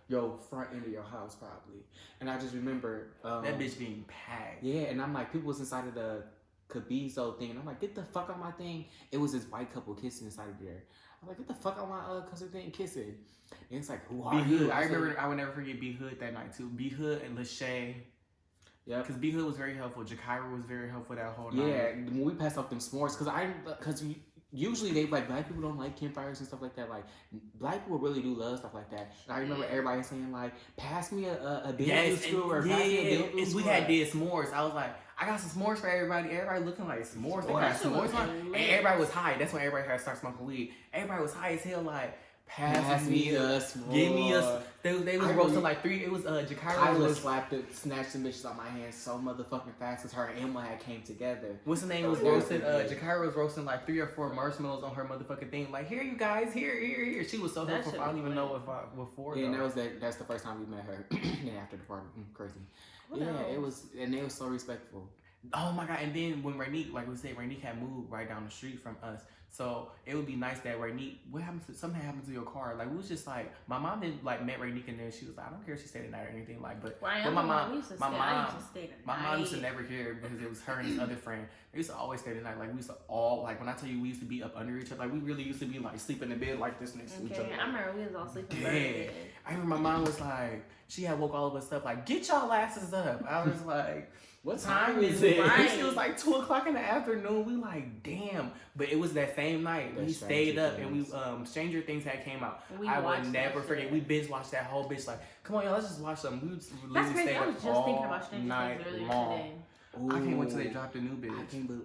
your front end of your house probably. And I just remember that bitch being packed. Yeah, and I'm like, people was inside of the Cabizo thing, and I'm like, get the fuck on my thing. It was this white couple kissing inside of there. I'm like, get the fuck on my cousin thing kissing. And it's like, who are you? I remember, I would never forget B Hood that night too. B Hood and Lachey. Yeah, because B Hood was very helpful. Jakira was very helpful that whole night. Yeah, when we passed off them s'mores, because usually they like black people don't like campfires and stuff like that. Like black people really do love stuff like that. And I remember everybody saying like, pass me a bamboo screw or pass me a bamboo screw. We had did s'mores. I was like, I got some s'mores for everybody. Everybody looking like s'mores. They got s'mores on, and everybody was high. That's when everybody had to start smoking weed. Everybody was high as hell. Like. Pass me a s'more. Give me a. They was roasting like 3. It was Kyla snatched some bitches out my hand so motherfucking fast as her and Emma had came together. What's the name was roasting? Jakira was roasting like 3 or 4 marshmallows on her motherfucking thing. Like, here you guys, here. She was so helpful. I don't even know what for. Yeah, and that's the first time we met her. Yeah, after the party, crazy. It was, and they were so respectful. Oh my god! And then when Rainique, like we said, Rainique had moved right down the street from us, so it would be nice that Rainique, something happened to your car? Like we was just like, my mom didn't like met Rainique, and then she was like, I don't care if she stayed the night or anything, like, but my mom used to never care because it was her and his other friend. They used to always stay the night. Like we used to all like when I tell you we used to be up under each other, like we really used to be like sleeping in bed like this next to each other. I remember we was all sleeping in bed. I remember my mom was like, she had woke all of us up like, get y'all asses up. I was like, what time is it? Right. She was like 2:00 in the afternoon. We like, damn. But it was that same night. We stayed up and we Stranger Things had came out. I would never forget. We binge watched that whole bitch. Like, come on, y'all, let's just watch something. We literally stayed up all night long. Ooh. I can't wait till they drop the new bitch.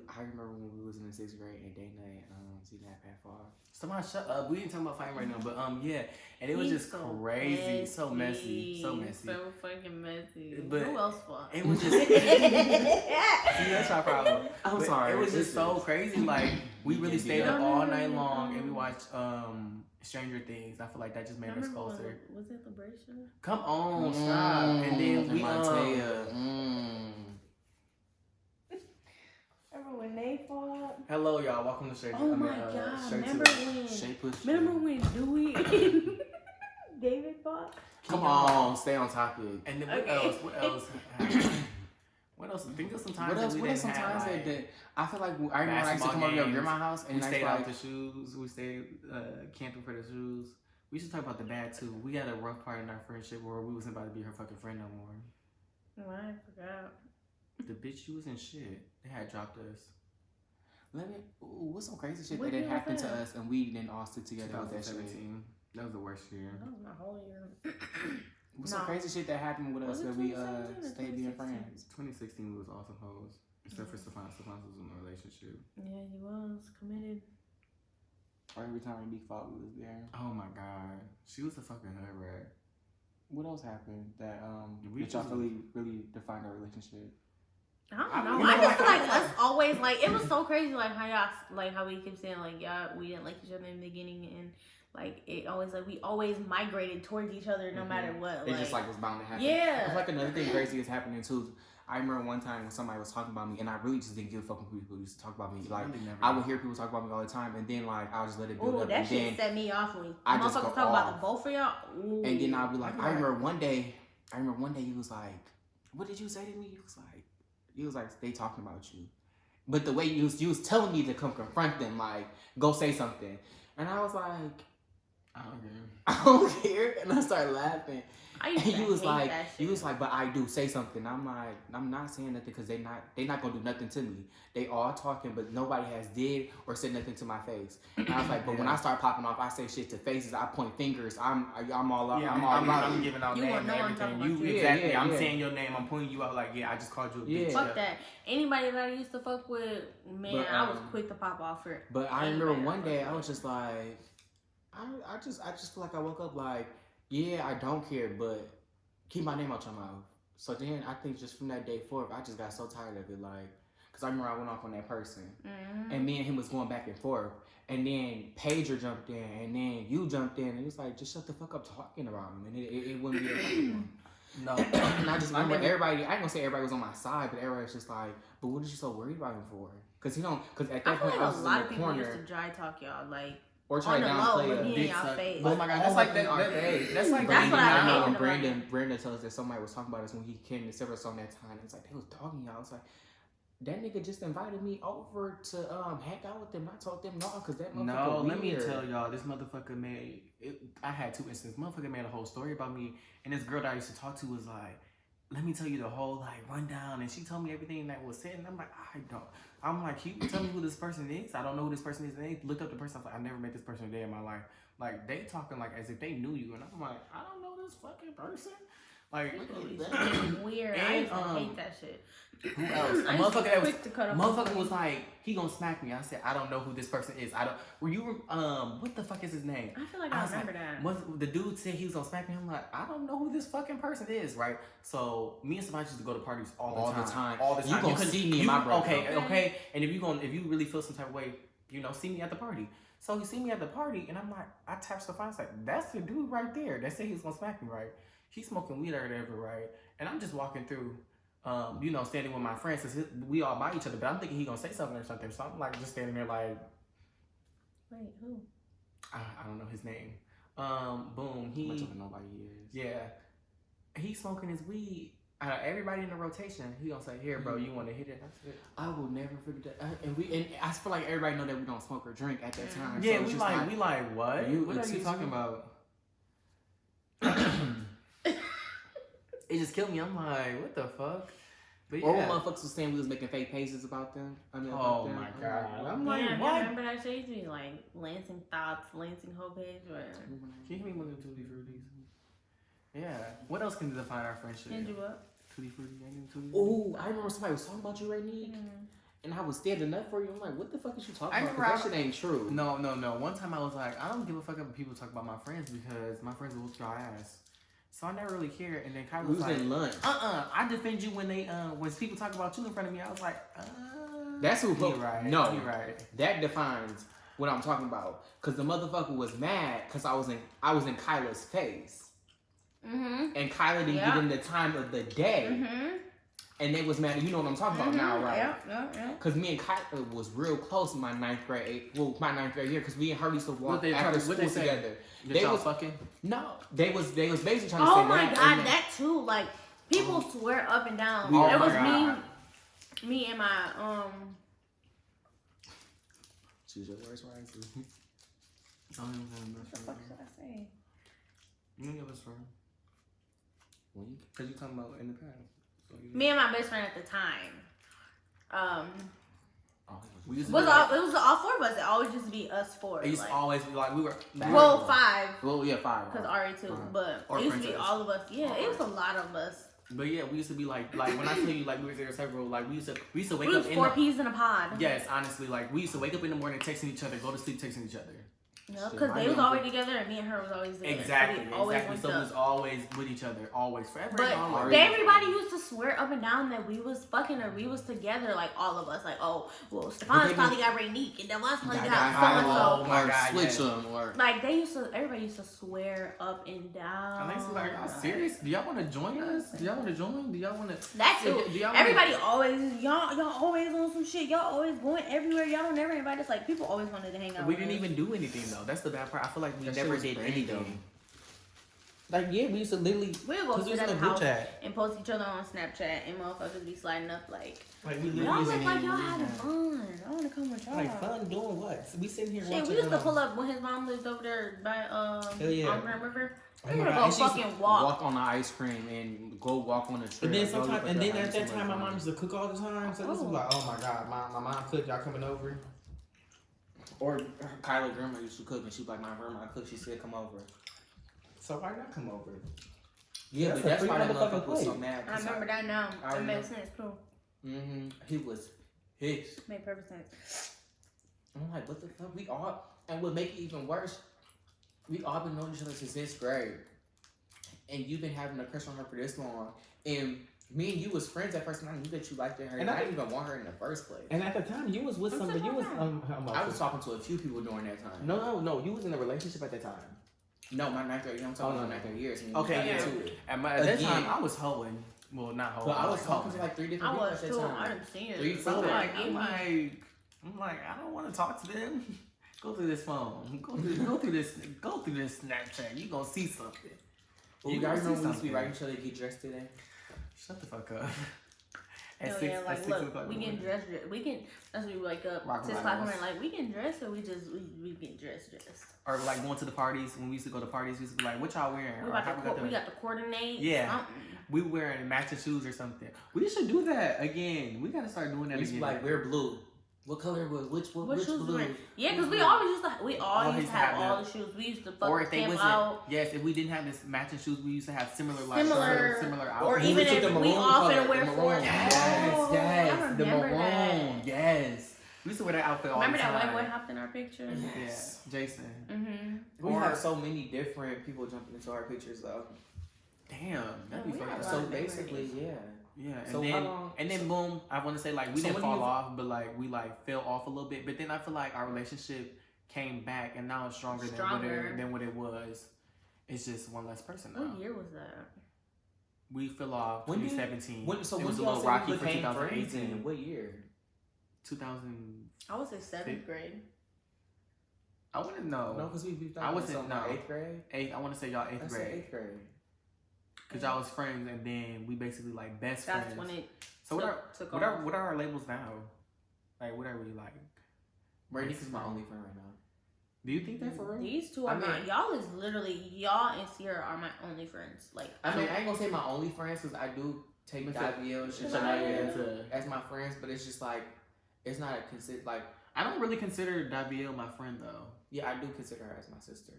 I remember when we was in the 6th grade and day night, see that Pat Far. Somebody shut up. We ain't talking about fighting right now, but yeah, and it was just crazy, so messy. So fucking messy. But who else fought? It was just see, that's our problem. I'm sorry. It was just so crazy. Like we really stayed up all night long and we watched Stranger Things. I feel like that just made us closer. Was it Liberation? Come on, stop. And then we Remember when they fought? Hello, y'all. Welcome to Straight. Oh my god! Remember when Dewey and David fought? Come on, stay on topic. And then what else? What else? Think of some times that we didn't have. That I feel like I remember I used to come over to your grandma's house and we stayed out the shoes. We stayed camping for the shoes. We should talk about the bad too. We had a rough part in our friendship where we wasn't about to be her fucking friend no more. Oh, I forgot. The bitch, you was in shit. They had dropped us. What's some crazy shit that happened to us and we didn't all stick together with that shit? That was the worst year. That was my whole year. What's some crazy shit that happened with us that we stayed being friends? 2016 we was awesome hoes. Except for Stefan. Stefan was in a relationship. Yeah, he was committed. Every time we fought, we was there. Oh my god. She was a fucking hood rat. What else happened that y'all really defined our relationship? I don't know. I just feel like us always like it was so crazy like how y'all like how we kept saying like we didn't like each other in the beginning and like it always like we always migrated towards each other no matter what. It just like was bound to happen. Yeah. I feel like another thing crazy is happening too. I remember one time when somebody was talking about me, and I really just didn't give a fuck when people used to talk about me. Like I would hear people talk about me all the time, and then like I'll just let it build up. That shit set me off when I just talk about the both of y'all. Ooh. And then I'll be like, I remember one day he was like, "What did you say to me?" He was like, they talking about you. But the way you was telling me to come confront them, like, go say something. And I was like, I don't care. And I started laughing. And he was like, but I do say something. I'm like, I'm not saying nothing because they not gonna do nothing to me. They all talking, but nobody has did or said nothing to my face. And I was like, but when I start popping off, I say shit to faces. I point fingers. I'm all up. Yeah, I'm giving out names and everything. I'm saying your name. I'm pointing you out like, yeah, I just called you a bitch. Fuck that. Anybody that I used to fuck with, man, I was quick to pop off for it. But I remember one day I was just like, I just feel like I woke up like, yeah, I don't care, but keep my name out your mouth. So then I think just from that day forth, I just got so tired of it, like, because I remember I went off on that person, and me and him was going back and forth, and then Pager jumped in, and then you jumped in, and it was like, just shut the fuck up talking about him, and it wouldn't be a problem. No. And I just remember everybody, I ain't gonna say everybody was on my side, but everybody was just like, but what are you so worried about him for? Because at that point I was in the corner. A lot of people used to dry talk y'all, like, or try to downplay a big face. Oh my god, that's like that. That's like that's what I hate when Brandon tells us that somebody was talking about us when he came to Silver on that time. It's like they was dogging y'all. It's like that nigga just invited me over to hang out with them. I told them no, because that motherfucker. No, let me tell y'all, this motherfucker made it. I had two instances. Motherfucker made a whole story about me, and this girl that I used to talk to was like, let me tell you the whole like rundown, and she told me everything that was said, and I'm like, I don't. I'm like, you tell me who this person is. I don't know who this person is. And they looked up the person. I was like, I never met this person a day in my life. Like they talking like as if they knew you, and I'm like, I don't know this fucking person. Like weird. I used to hate that shit. Who else? A motherfucker was like, he gonna smack me. I said, I don't know who this person is. What the fuck is his name? I feel like I remember that. The dude said he was gonna smack me. I'm like, I don't know who this fucking person is, right? So me and somebody used to go to parties all the time. You gonna see me and my brother. Okay. And if you really feel some type of way, see me at the party. So he see me at the party, and I'm like, I tapped the phone. I was like, that's the dude right there. That said he was gonna smack me, right? He's smoking weed or whatever, right? And I'm just walking through. you know, standing with my friends, cause we all by each other. But I'm thinking he gonna say something or something. So I'm like just standing there like, Wait, who? I don't know his name. Boom. I'm not talking nobody is. Yeah, he's smoking his weed. Everybody in the rotation, he gonna say, "Here, bro, you want to hit it?" That's it. I will never forget that. And I feel like everybody know that we don't smoke or drink at that time. Yeah, so we it's like, just what? What are you talking about? It just killed me. I'm like, what the fuck? But yeah. Or when motherfuckers was saying we was making fake pages about them. I mean, Oh about them. my god. I'm Yeah, like, what? remember that shit used to be like Lansing Thoughts, Lansing Hope page, or Can you hear me with them Tutti Fruities? Yeah. What else can define our friendship? Send you up. Tutti Frutti, ain't Tutti Frutti? Oh, I remember somebody was talking about you, Rainique, and I was standing up for you. I'm like, what the fuck is you talking I about? 'Cause remember that shit ain't true. No. One time I was like, I don't give a fuck if people talk about my friends because my friends will whoop your ass. So I never really cared. And then Kylie We was was like, in lunch. I defend you when they when people talk about you in front of me. I was like, That's who. you right. No, you right. that defines what I'm talking about. Cause the motherfucker was mad because I was in Kyla's face, and Kyla didn't get in the time of the day, and they was mad. You know what I'm talking about now, right? Yeah. Cause me and Kyla was real close in my ninth grade year. Cause me and her used to walk after school together. They was fucking. No, they was basically trying to say. Oh my that, god, and that too. Like people swear up and down. Oh it my was God. me and my Choose your words wisely. What the fuck should I say? You can give us from. Cause you talking about in the past. So Me and my best friend at the time. We used It to was be all four of us. It always just be us four. It used to always be like we were. Well, five. Well, yeah, 5. Because Ari too, but Or it used to be princess. all of us. Yeah, it was a lot of us. But yeah, we used to be like when I tell you like we were there several like we used to wake We up was in 4 the, peas in a pod. yes, honestly, like we used to wake up in the morning texting each other, go to sleep texting each other. Yeah, because they was always together and me and her was always there. Exactly, So we always exactly. linked So we up. was always with each other, always, forever. But and always. everybody used to swear up and down that we was fucking or we was together, like all of us. Like, oh, well, Stefan's probably got Rainique and then Wes probably got so and Oh so. my God, switch yes. them or Like everybody used to swear up and down. And they was like, "Are you serious? Do y'all want to join us? Do y'all want to join? Do y'all want to?" That's it. Do y'all wanna- Everybody always y'all always on some shit. Y'all always going everywhere. Y'all don't never invite us. Like people always wanted to hang out. We with didn't us. even do anything though. That's the bad part. I feel like we That shit never was did random. anything. Like yeah, we used to literally. We'll go Cause we sit was at in the a group house chat. and post each other on Snapchat and motherfuckers be sliding up like, Like we y'all literally. look like y'all having fun. I want to come with y'all. Like fun doing what? So we sitting here Shit, watching. we used to pull up when his mom lived over there by yeah. on Grand River. Oh We my used to God, go and she used to fucking walk. walk on the ice cream and go walk on the trail. And then Go sometimes, look and the then at house that and time, my whatnot. mom used to cook all the time. So this was like, oh my god, my mom cooked. Y'all coming over? Or Kyla grandma used to cook and she was like, my grandma cooked. She said, come over. So why not come over? Yeah, That's but that's a why that free motherfucking motherfucker was so plate. mad. I remember that now. I That made remember. sense too. He was pissed. Made perfect sense. I'm like, what the fuck? We all, and what make it even worse, we all been knowing each other since 6th grade. And you've been having a crush on her for this long. And me and you was friends at first, and I knew that you liked her. And I didn't even want her in the first place. And at the time, you was with somebody. You was I was talking to a few people during that time. No. You was in a relationship at that time. No, my 9th grade. I'm talking about 9th grade years. And Okay, we yeah. got into it. At that Again. time, I was hoeing. Well, not hoeing. But I was talking hoeing. to like 3 I different people was at that too. I time. didn't see it. 3, So 4. I'm like, I don't want to talk to them. Go through this phone. Go through this Snapchat. You gonna see something. Well, You y'all gonna see remember when we used to something. be writing each other to get dressed today? Shut the fuck up. Hell At yeah, like 6 look, o'clock we in the can morning. dress. We can. That's when we wake up. Rock 6 o'clock. rivals. We're like, we can dress or we get dressed. Or like going to the parties. When we used to go to parties, we used to be like, what y'all wearing? We Or how we got to coordinate. Yeah. Something. We wearing matching shoes or something. We should do that again. We gotta start doing that We used to again. be like, we're blue. What color was What which shoes blue? we wearing? Yeah, because we always used to. We all Always used to have have all them. the shoes. We used to Or fucking if they camp wasn't, out. yes, if we didn't have this matching shoes, we used to have similar like Similar- similar Or outfits. even took if the we maroon all color, finna wear the four. maroon. Yes, Oh, yes, I the remember maroon, that. yes. We used to wear that outfit all Remember the that time. white boy hopped in our picture? Yes. Yeah, Jason. Mm-hmm. We Or- have so many different people jumping into our pictures though. Damn, that'd be we fucking. have a lot So of basically, memories. yeah. Yeah, and So then how long- boom, I want to say like we So didn't when do fall you- off, but like we like fell off a little bit. But then I feel like our relationship came back, and now it's stronger. Stronger. Than what it was. It's just one less person now. What year was that? We fell off When did- 2017. So it when was a y'all little say rocky we for became friends 2018. in what year? 2000. I would say 7th grade. I wouldn't know. No, because we I wasn't no 8th grade. Eighth. I want to say y'all 8th I said grade. 8th grade. Cause y'all was friends, and then we basically like best That's friends. when it So took what are off. what are our labels now? Like what are we like? Brady is my only friend right now. Do you think that for real? These two are I mean- y'all is literally y'all and Sierra are my only friends. Like I mean, I ain't gonna say my only friends because I do take Mr. Daviel and Shania Shania as my friends, but it's just like it's not a like. I don't really consider Daviel my friend though. Yeah, I do consider her as my sister.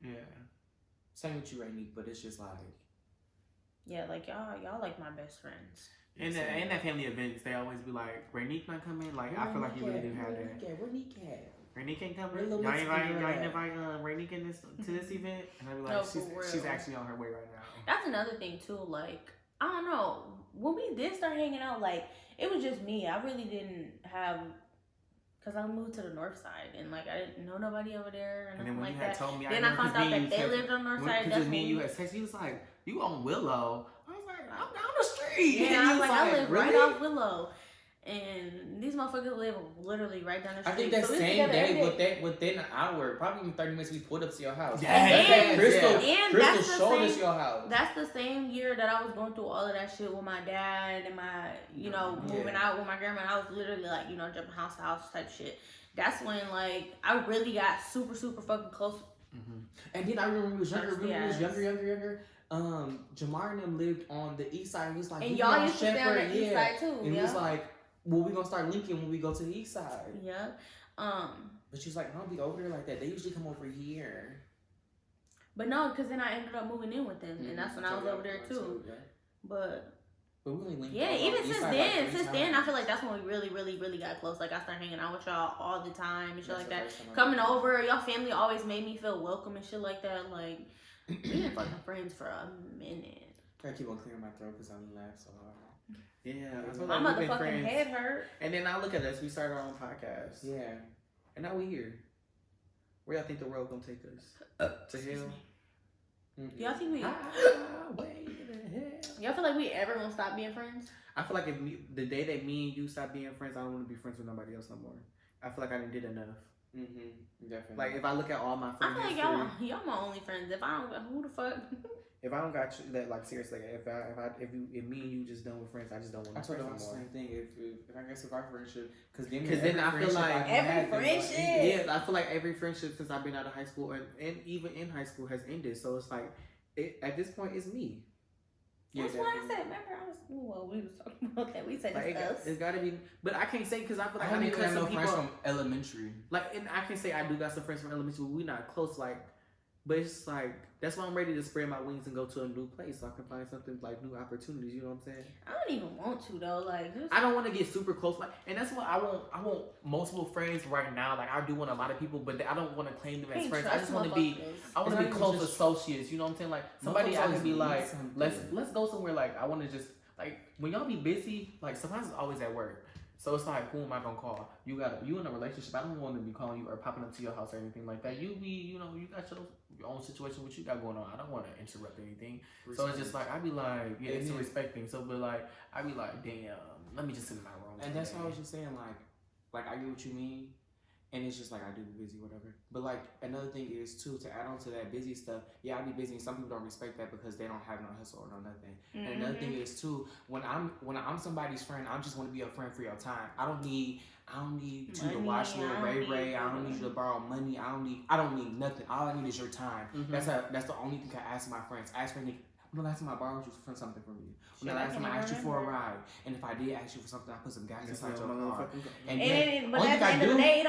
Yeah. Same with you, Rainy, but it's just like yeah, like y'all like my best friends. In that family events, they always be like, Rainique not coming. Like I feel like you really do have that. Where Nick Rainique ain't coming. Where little Y'all Mexican girl invite at? Rainique in to this event, and I be No, like, for she's real. actually on her way right now. That's another thing too. Like I don't know, when we did start hanging out, like it was just me. I really didn't have. Cause I moved to the north side and like I didn't know nobody over there and And then nothing when like you had that. told me, Then I found out that they lived on the north side. Because That's me and you when had sex, he was like, "You on Willow?" I was like, "I'm down the street." yeah, And I he was like, I live right "Really?" off Willow, and these motherfuckers live literally right down the street. I think that So we same together every day, within an hour, probably in 30 minutes, we pulled up to your house. Yes, Crystal, and Crystal that's the showed us same- your house. That's the same year that I was going through all of that shit with my dad and my, moving Yeah. out with my grandma. I was literally like, jumping house to house type shit. That's when like I really got super fucking close. And then I remember we was younger. Yes. Younger. Jamar and them lived on the east side. He was like, And "We y'all on used to stay on Shepherd," the east side too. And he Yeah. was like, "Well, we gonna start linking when we go to the east side." Yeah. But she's like, "I don't be over there like that. They usually come over here." But no, because then I ended up moving in with them, and that's when I was over there too. Yeah. But But we only linked yeah, on the even east since side, then, like, 3 I times. feel like that's when we really got close. Like I started hanging out with y'all all the time and shit That's like the that. first time I Coming met you. over, y'all family always made me feel welcome and shit like that. Like we been fucking friends for a minute. I keep on clearing my throat because I laugh so hard. Yeah, I feel My like we've been motherfucking friends. head hurt. And then now look at us. We started our own podcast. Yeah. And now we here. Where y'all think the world gonna take us? To hell? Y'all think we? Way to hell. Y'all feel like we ever gonna stop being friends? I feel like the day that me and you stop being friends, I don't want to be friends with nobody else no more. I feel like I did enough. Definitely. Like if I look at all my I friends, feel like y'all my only friends. If I don't, who the fuck? if I don't got you, that like seriously, if me and you just done with friends, I just don't want I to told friends you the anymore. same thing. If I guess if our friendship, because then I feel like Every friendship. Yeah, I feel like every friendship since I've been out of high school and even in high school has ended. So it's like at this point it's me. That's what I said. Remember, we was talking about that. We said Like it's us. it's gotta be, but I can't say because I feel I like don't I even cut have no some friends people. from elementary. Like, and I can say I do got some friends from elementary, but we not close. Like, but it's like that's why I'm ready to spread my wings and go to a new place so I can find something like new opportunities. You know what I'm saying? I don't even want to though. Like, just, I don't want to get super close, like, and that's why I want multiple friends right now. Like, I do want a lot of people, but I don't want to claim them as can't friends. I trust just want to be. motherfuckers. I want It's to be not even close just- associates. You know what I'm saying? Like somebody I always can be need like, something. let's go somewhere. Like I want to just like when y'all be busy. Like sometimes it's always at work. So it's like, who am I gonna call? You in a relationship. I don't want to be calling you or popping up to your house or anything like that. You got your own situation, what you got going on. I don't want to interrupt anything. So it's just like, I be like, yeah, it's a respect thing. So, but like, I be like, damn, let me just sit in my room. And that's why I was just saying, like I get what you mean, and it's just like I do be busy, whatever. But like another thing is too, to add on to that busy stuff. Yeah, I be busy. And some people don't respect that because they don't have no hustle or no nothing. And another thing is too, when I'm somebody's friend, I just want to be a friend for your time. I don't need you to Money, watch Lil I Ray don't Ray. need I don't need you to borrow money. I don't need nothing. All I need is your time. That's the only thing I ask my friends. Ask for anything. When the last time I borrowed you for something from you? When the last time I asked you for a ride? And if I did ask you for something, I put some gas inside your car. And then, But only at the thing I end of the do- day, it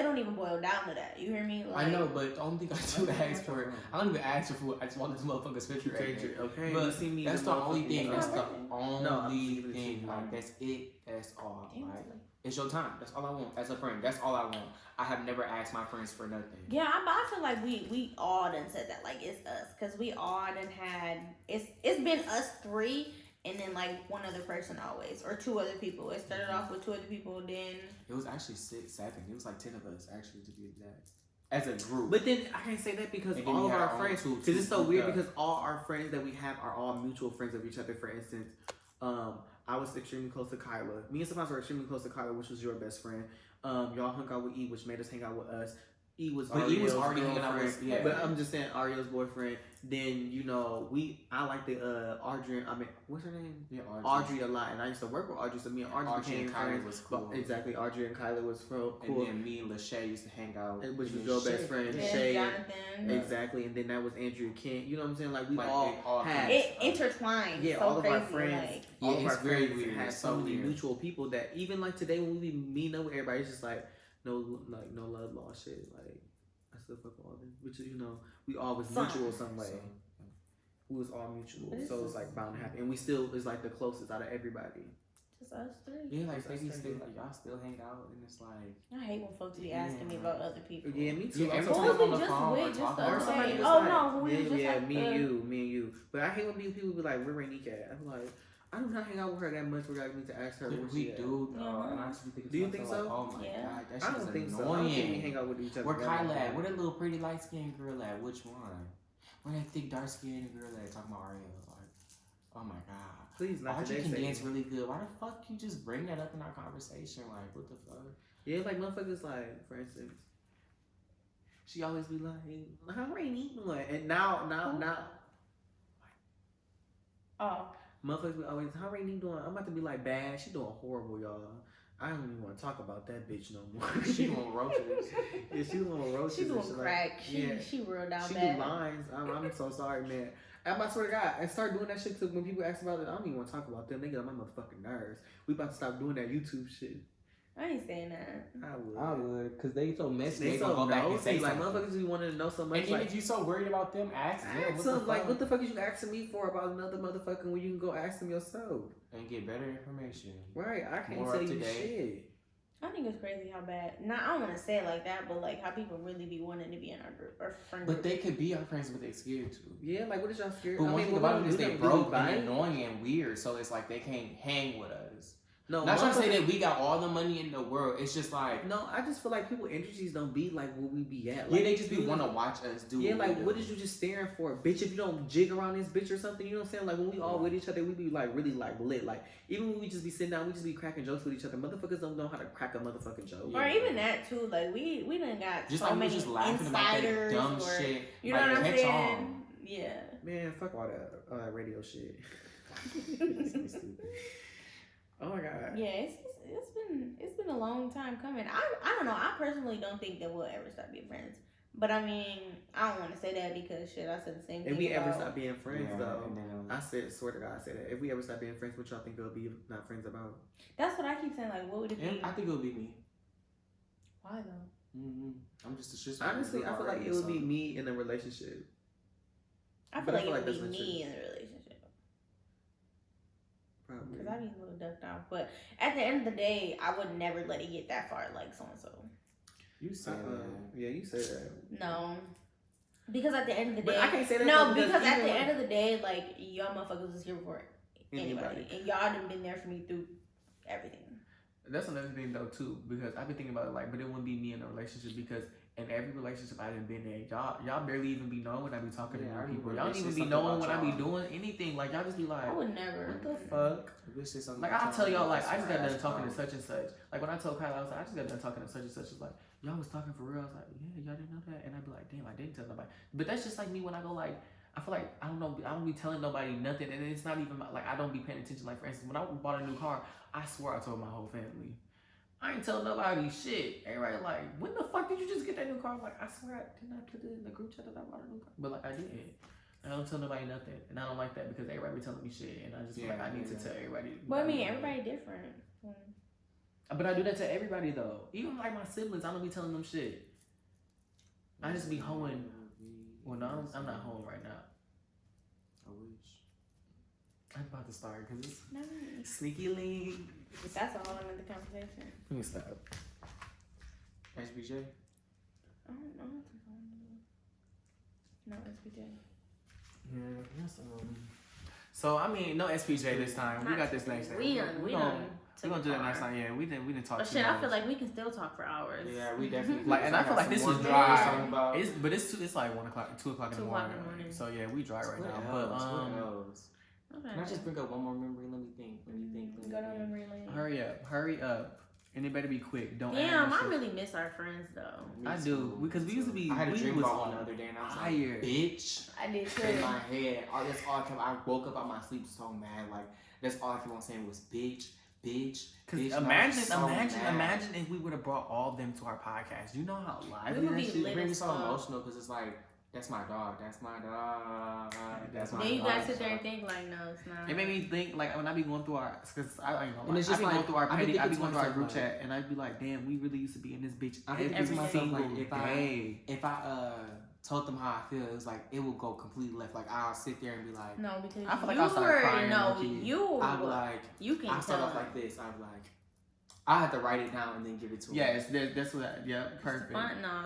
don't even boil down to that. You hear me? Like, I know, but the only thing I do ask for, I don't even ask for food. I just want this motherfucker's picture. Okay, But you see me that's the the only motherfucking- thing. That's the No, I'm only just giving it to thing. you. Like that's it. That's all. Damn, Like it's your time. That's all I want as a friend. That's all I want. I have never asked my friends for nothing. Yeah, I feel like we all done said that. Like it's us, cause we all done had it's been us three, and then like one other person always, or two other people. It started off with two other people, then It was actually 6, 7. It was like 10 of us actually, to be exact. as a group. But then I can't say that because And then all we of had our our own friends, two because it's so group weird up. because all our friends that we have are all mutual friends of each other. For instance, I was extremely close to Kyla. Me and Stefan were extremely close to Kyla, which was your best friend. Y'all hung out with E, which made us hang out with us. E was But E was Ariel's already hanging out girlfriend. with- yeah. But I'm just saying Ariel's boyfriend. Then I like the Audrey. I mean, what's her name? Yeah, Audrey a lot, and I used to work with Audrey, so me and Audrey became and Kyla friends. was cool. Exactly, Audrey and Kyla was cool. And then me and Lachey used to hang out. Which was And your then best friend, Yeah, Shay. Jonathan. Exactly, and then that was Andrew Kent. You know what I'm saying? Like we Like, all it all had. It intertwined. Yeah, so all of crazy, our friends. Like, All Yeah, of it's our very friends weird. had It's so so many weird. mutual people that even like today when we be meeting up with everybody, it's just like no love lost shit. Like I still fuck with all them, which is we all was Fun. mutual some way. So, We was all mutual, But it's so it's just- like bound to happen, and we still is like the closest out of everybody. just us three. yeah, like It's they be us still three. like y'all still hang out, and it's like I hate when folks be Yeah. asking me about other people. Yeah, me too. Yeah, I'm every Who so time was on we the just phone, with we're just the talking other Or about somebody day? was Oh like, no, who we yeah, was just yeah, like me and you. But I hate when people be like, "Where Rainique at?" I'm like, I do not hang out with her that much. Where I need to ask her. Where we she at. do. Yeah. And I just be thinking Do you to think myself, so? like, oh my Yeah. god, that I shit don't is think so. I don't think we annoying. hang out with each other. Where that Kyla much. at? Where that little pretty light skinned girl at? Which one? Where that thick dark skinned girl at? Talking about Ariel. Like, oh my god. Please, not Audrey today. can say dance it. really good. Why the fuck you just bring that up in our conversation? Like, what the fuck? Yeah, like motherfuckers. Like, for instance, she always be like, "How Rainique doing?" And now, Oh, motherfuckers be always, "How Rainique doing?" I'm about to be like, "Bad. She doing horrible, y'all." I don't even want to talk about that bitch no more. She doing roaches. Yeah, she doing roaches. she and doing shit crack. Like, She yeah. she real down She bad. do lines. I'm so sorry, man. I swear to God, I start doing that shit too. When people ask about it, I don't even want to talk about them. They get on my motherfucking nerves. We about to stop doing that YouTube shit. I ain't saying that. I would. would, because they so messy. They They so gonna go back and nosy. say Like something. motherfuckers be wanting to know so much. And even Like, if you so worried about them, ask them. ask What the them. Like, fuck? what the fuck is you asking me for about another motherfucker when you can go ask them yourself? And get better information. Right? I can't More tell up to you date. shit. I think it's crazy how bad. Not I don't want to say it like that, but like how people really be wanting to be in our group or friend But group. they could be our friends, but they scared to. Yeah, like what is y'all scared? But one thing what about do it is we they do? broke Do we buy and it? annoying and weird, so it's like they can't hang with us. No, Not trying to say motherfuckers- that we got all the money in the world. It's just like No, I just feel like people energies don't be like where we be at. yeah, Like, they just be you- want to watch us do. Yeah, what like we what do. is you just staring for, bitch? If you don't jig around this bitch or something, you know what I'm saying? Like when we all with each other, we be like really like lit. Like even when we just be sitting down, we just be cracking jokes with each other. Motherfuckers don't know how to crack a motherfucking joke. Or even that too. Like we done got Just so like we many just laughing about that insiders dumb or shit. you know like, what I'm catch saying? on. Yeah. Man, fuck all that radio shit. Oh my god. Yeah, it's been a long time coming. I don't know. I personally don't think that we'll ever stop being friends. But I mean, I don't want to say that because shit, I said the same thing. If we ever about- stop being friends, Yeah, though, and then, I swear to God, I said that. If we ever stop being friends, what y'all think it'll be not friends about? That's what I keep saying. Like, what would it be? I think it would be me. Why though? Mm-hmm. I'm just a shit. Honestly, I feel like it would be me in a relationship. I feel But like it would that's be not me true. in the relationship Probably. because I be a little ducked out. But at the end of the day, I would never let it get that far. Like so and so. You said Yeah, you said that. No. Because at the end of the But day, I can't say that. no, though, because at even the when- end of the day, like y'all motherfuckers is here for anybody, and y'all done been there for me through everything. That's another thing though too, because I've been thinking about it like, but it wouldn't be me in a relationship because in every relationship I done been in, y'all barely even be knowing when I be talking Yeah, I to new people. remember Y'all don't this even is be something knowing when about I be y'all. doing anything. Like y'all just be like, I would never. what the fuck? This is something Like that I'll tell y'all, like I just got ask done talking to about. such and such. Like when I told Kyle, I was like, I just got done talking to such and such. It's like y'all was talking for real. I was like, yeah, y'all didn't know that, and I'd be like, damn, I didn't tell nobody. But that's just like me when I go like, I feel like I don't know, I don't be telling nobody nothing, and it's not even like I don't be paying attention. Like for instance, when I bought a new car, I swear I told my whole family. I ain't telling nobody shit. Everybody like, when the fuck did you just get that new car? I'm like, I swear I didn't I put it in the group chat that I bought a new car, but like I didn't. I don't tell nobody nothing, and I don't like that because everybody be telling me shit, and I just feel like I need to tell everybody. But I mean, everybody different. But I do that to everybody though. Even like my siblings, I don't be telling them shit. I just be hoeing. Well, no, I'm not hoeing right now. I wish. I'm about to start because it's Nice. sneaky link. But that's a whole another conversation. Let me stop. SBJ. I don't know. No SPJ. Yeah, that's So I mean, no SPJ this time. We got this next time. We done We're gonna do that next time. Yeah, we didn't talk. But shit, I feel like we can still talk for hours. Yeah, we definitely. Like, and I feel like this is dry. dry. It's like 1 o'clock, 2 o'clock in the morning. So yeah, we dry right now. But Okay. can I just bring up one more memory? Let me think. Go down memory lane. Hurry up. And it better be quick. Don't. Damn, I really miss our friends though. I do because we used to be. I had a dream was about one the other day, and I was tired. like, "Bitch." I did too. In my head, that's all I kept. I woke up out my sleep so mad. Like that's all I kept on saying was "bitch." Because imagine if we would have brought all of them to our podcast. You know how lively We would that be shit. lit. It brings me so emotional because it's like that's my dog. That's my dog. That's my Then you dog. guys sit there and think like, no, it's not. It made me think like when I be going through our, because I ain't And it's I just be like, going through our I be petty, I be thinking going to through our myself, group like- chat, and I'd be like, damn, we really used to be in this bitch I think every to myself, single like, day. if I told them how I feel, it was like it would go completely left. Like I'll sit there and be like, No, because I feel like you I started crying, no, low-key. you. I'll be like, You can I start tell. off like this. I'll be like, I have to write it down and then give it to them. Yes, that's what. Yeah, perfect.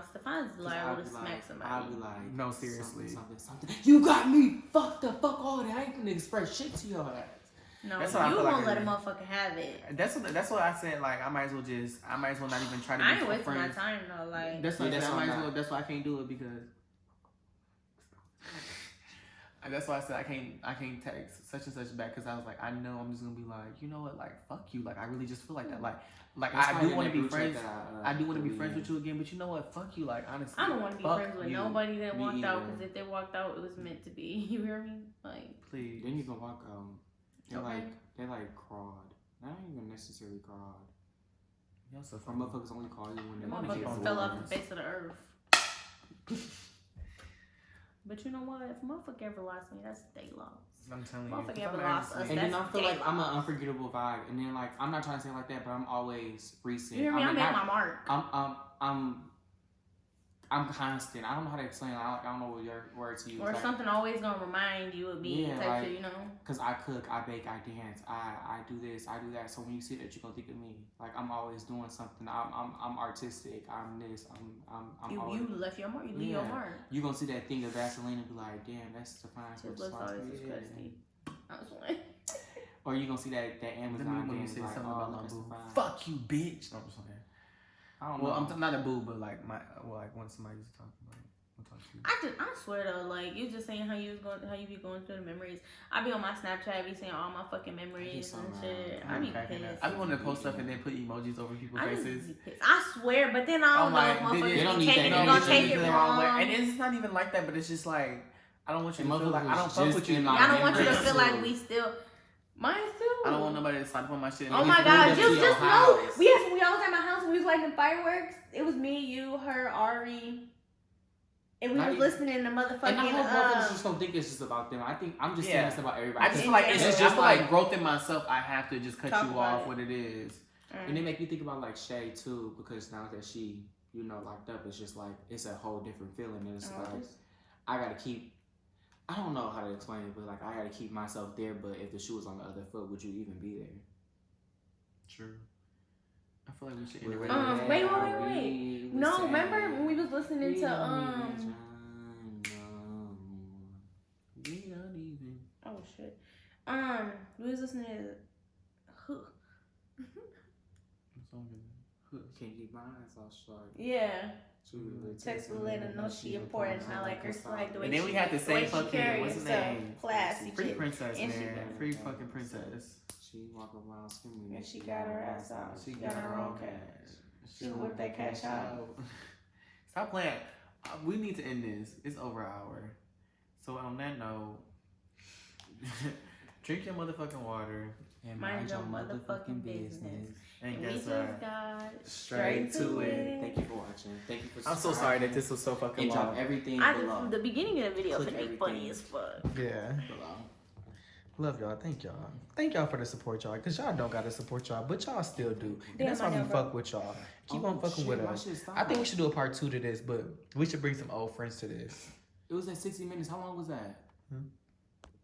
Stefan's liable to smack somebody. I'll be like, No, seriously. something. You got me fucked up. Fuck all that. I ain't gonna express shit to your ass. No, That's you what I feel won't like let a it is. motherfucker have it. That's what I said. Like I might as well not even try to I be ain't wasting my friends. time though. Like, That's why Yeah, that's I why might I'm as well. not. That's why I can't do it because. And that's why I said I can't text such and such back because I was like I know I'm just gonna be like you know what like fuck you like I really just feel like that like That's I why do in want to that be group chat friends that I do want to be believe friends in. with you again but you know what fuck you like honestly I don't want to be fuck friends with you. nobody that Me walked out either. because if they walked out, it was meant to be. You hear me? Like, Please. They didn't even walk out. Okay. They like crawled. Not even necessarily crawled. Y'all so Or funny. motherfuckers only call you when the they want to get motherfuckers fell off the face of the earth. But you know what? If a motherfucker ever lost me, that's they lost. I'm telling you. Motherfucker 'cause ever I'm lost actually- us. And then I That's feel like day I'm an unforgettable vibe. And then like I'm not trying to say it like that, but I'm always recent. You hear me? I I mean, made my mark. I'm constant. I don't know how to explain it. I don't know what your word to use. Or like, something always gonna remind you of me, Yeah, type like- shit, you know? Cause I cook, I bake, I dance, I do this, I do that. So when you see that, you're gonna think of me. Like I'm always doing something. I'm artistic. I'm this. I'm always. You left your mark. You leave your Yeah. mark. You gonna see that thing of Vaseline and be like, damn, that's Stefan's His looks always disgusting. I was like, Or you gonna see that Let Amazon me when you thing say like, something oh, about my that's boo. Stefan. Fuck you, bitch. No, I'm just saying. I don't Well, know. I'm not a boo, but like like when somebody used to talk about it. I'll talk to you. I swear though, like you just saying how you be going through the memories. I be on my Snapchat, be saying all my fucking memories so and mad. shit. I I'm be cracking up. pissed. I be wanting to post stuff and then put emojis over people's I just faces. be pissed. I swear, but then I don't I'm know like, if motherfuckers they don't be need taking that. it, They don't gonna need take that. it the wrong way. wrong. And it's not even like that, but it's just like I don't want you to And feel like I don't motherfuckers fuck just with you. in Yeah, our I don't want you to memories, feel like too. we still. Mine too. I don't want nobody to slide up on my shit. Oh And my Niggas god, moved up to just your know house. we always at my house and we was lighting fireworks. It was me, you, her, Ari, and we Not was even- listening to And I hope motherfucking. motherfuckers just don't think it's just about them. I think I'm just saying Yeah. this about everybody. I just feel like it's Yeah. just I feel like growth in myself. I have to just cut Talk you about off it. what it is. And it make me think about like Shay too, because now that she, locked up, it's just like it's a whole different feeling. And it's like I gotta keep. I don't know how to explain it, but like I gotta keep myself there. But if the shoe was on the other foot, would you even be there? True. I feel like we should Wait, integrate. wait. No, remember when we was listening to We don't even. Oh shit. We was listening to. What song is it? Can't keep my eyes off short. Yeah. Truly, Text will let her know she important. I like her slide the way And then she we had the the way same she fucking carry what's the herself. name? Classy Free chick. Princess, And she man. got- Free fucking princess. She walk around screaming. And she got her ass out. She got her own cash. She whipped that cash out. Stop playing. We need to end this. It's over an hour. So on that note, drink your motherfucking water. And Mind your motherfucking business. And We guess just what? got Straight to it. Thank you for watching. Thank you for. I'm so sorry that this was so fucking And drop long. everything I below. just, the beginning of the video Click finna be everything. funny as fuck. Yeah. below. Love y'all. Thank y'all. Thank y'all for the support, y'all. Because y'all don't got to support y'all, but y'all still do. And Damn, that's I why we never- fuck with y'all. Keep on fucking with us. I think we should do a part 2 to this, but we should bring some old friends to this. It was at 60 minutes. How long was that? Hmm?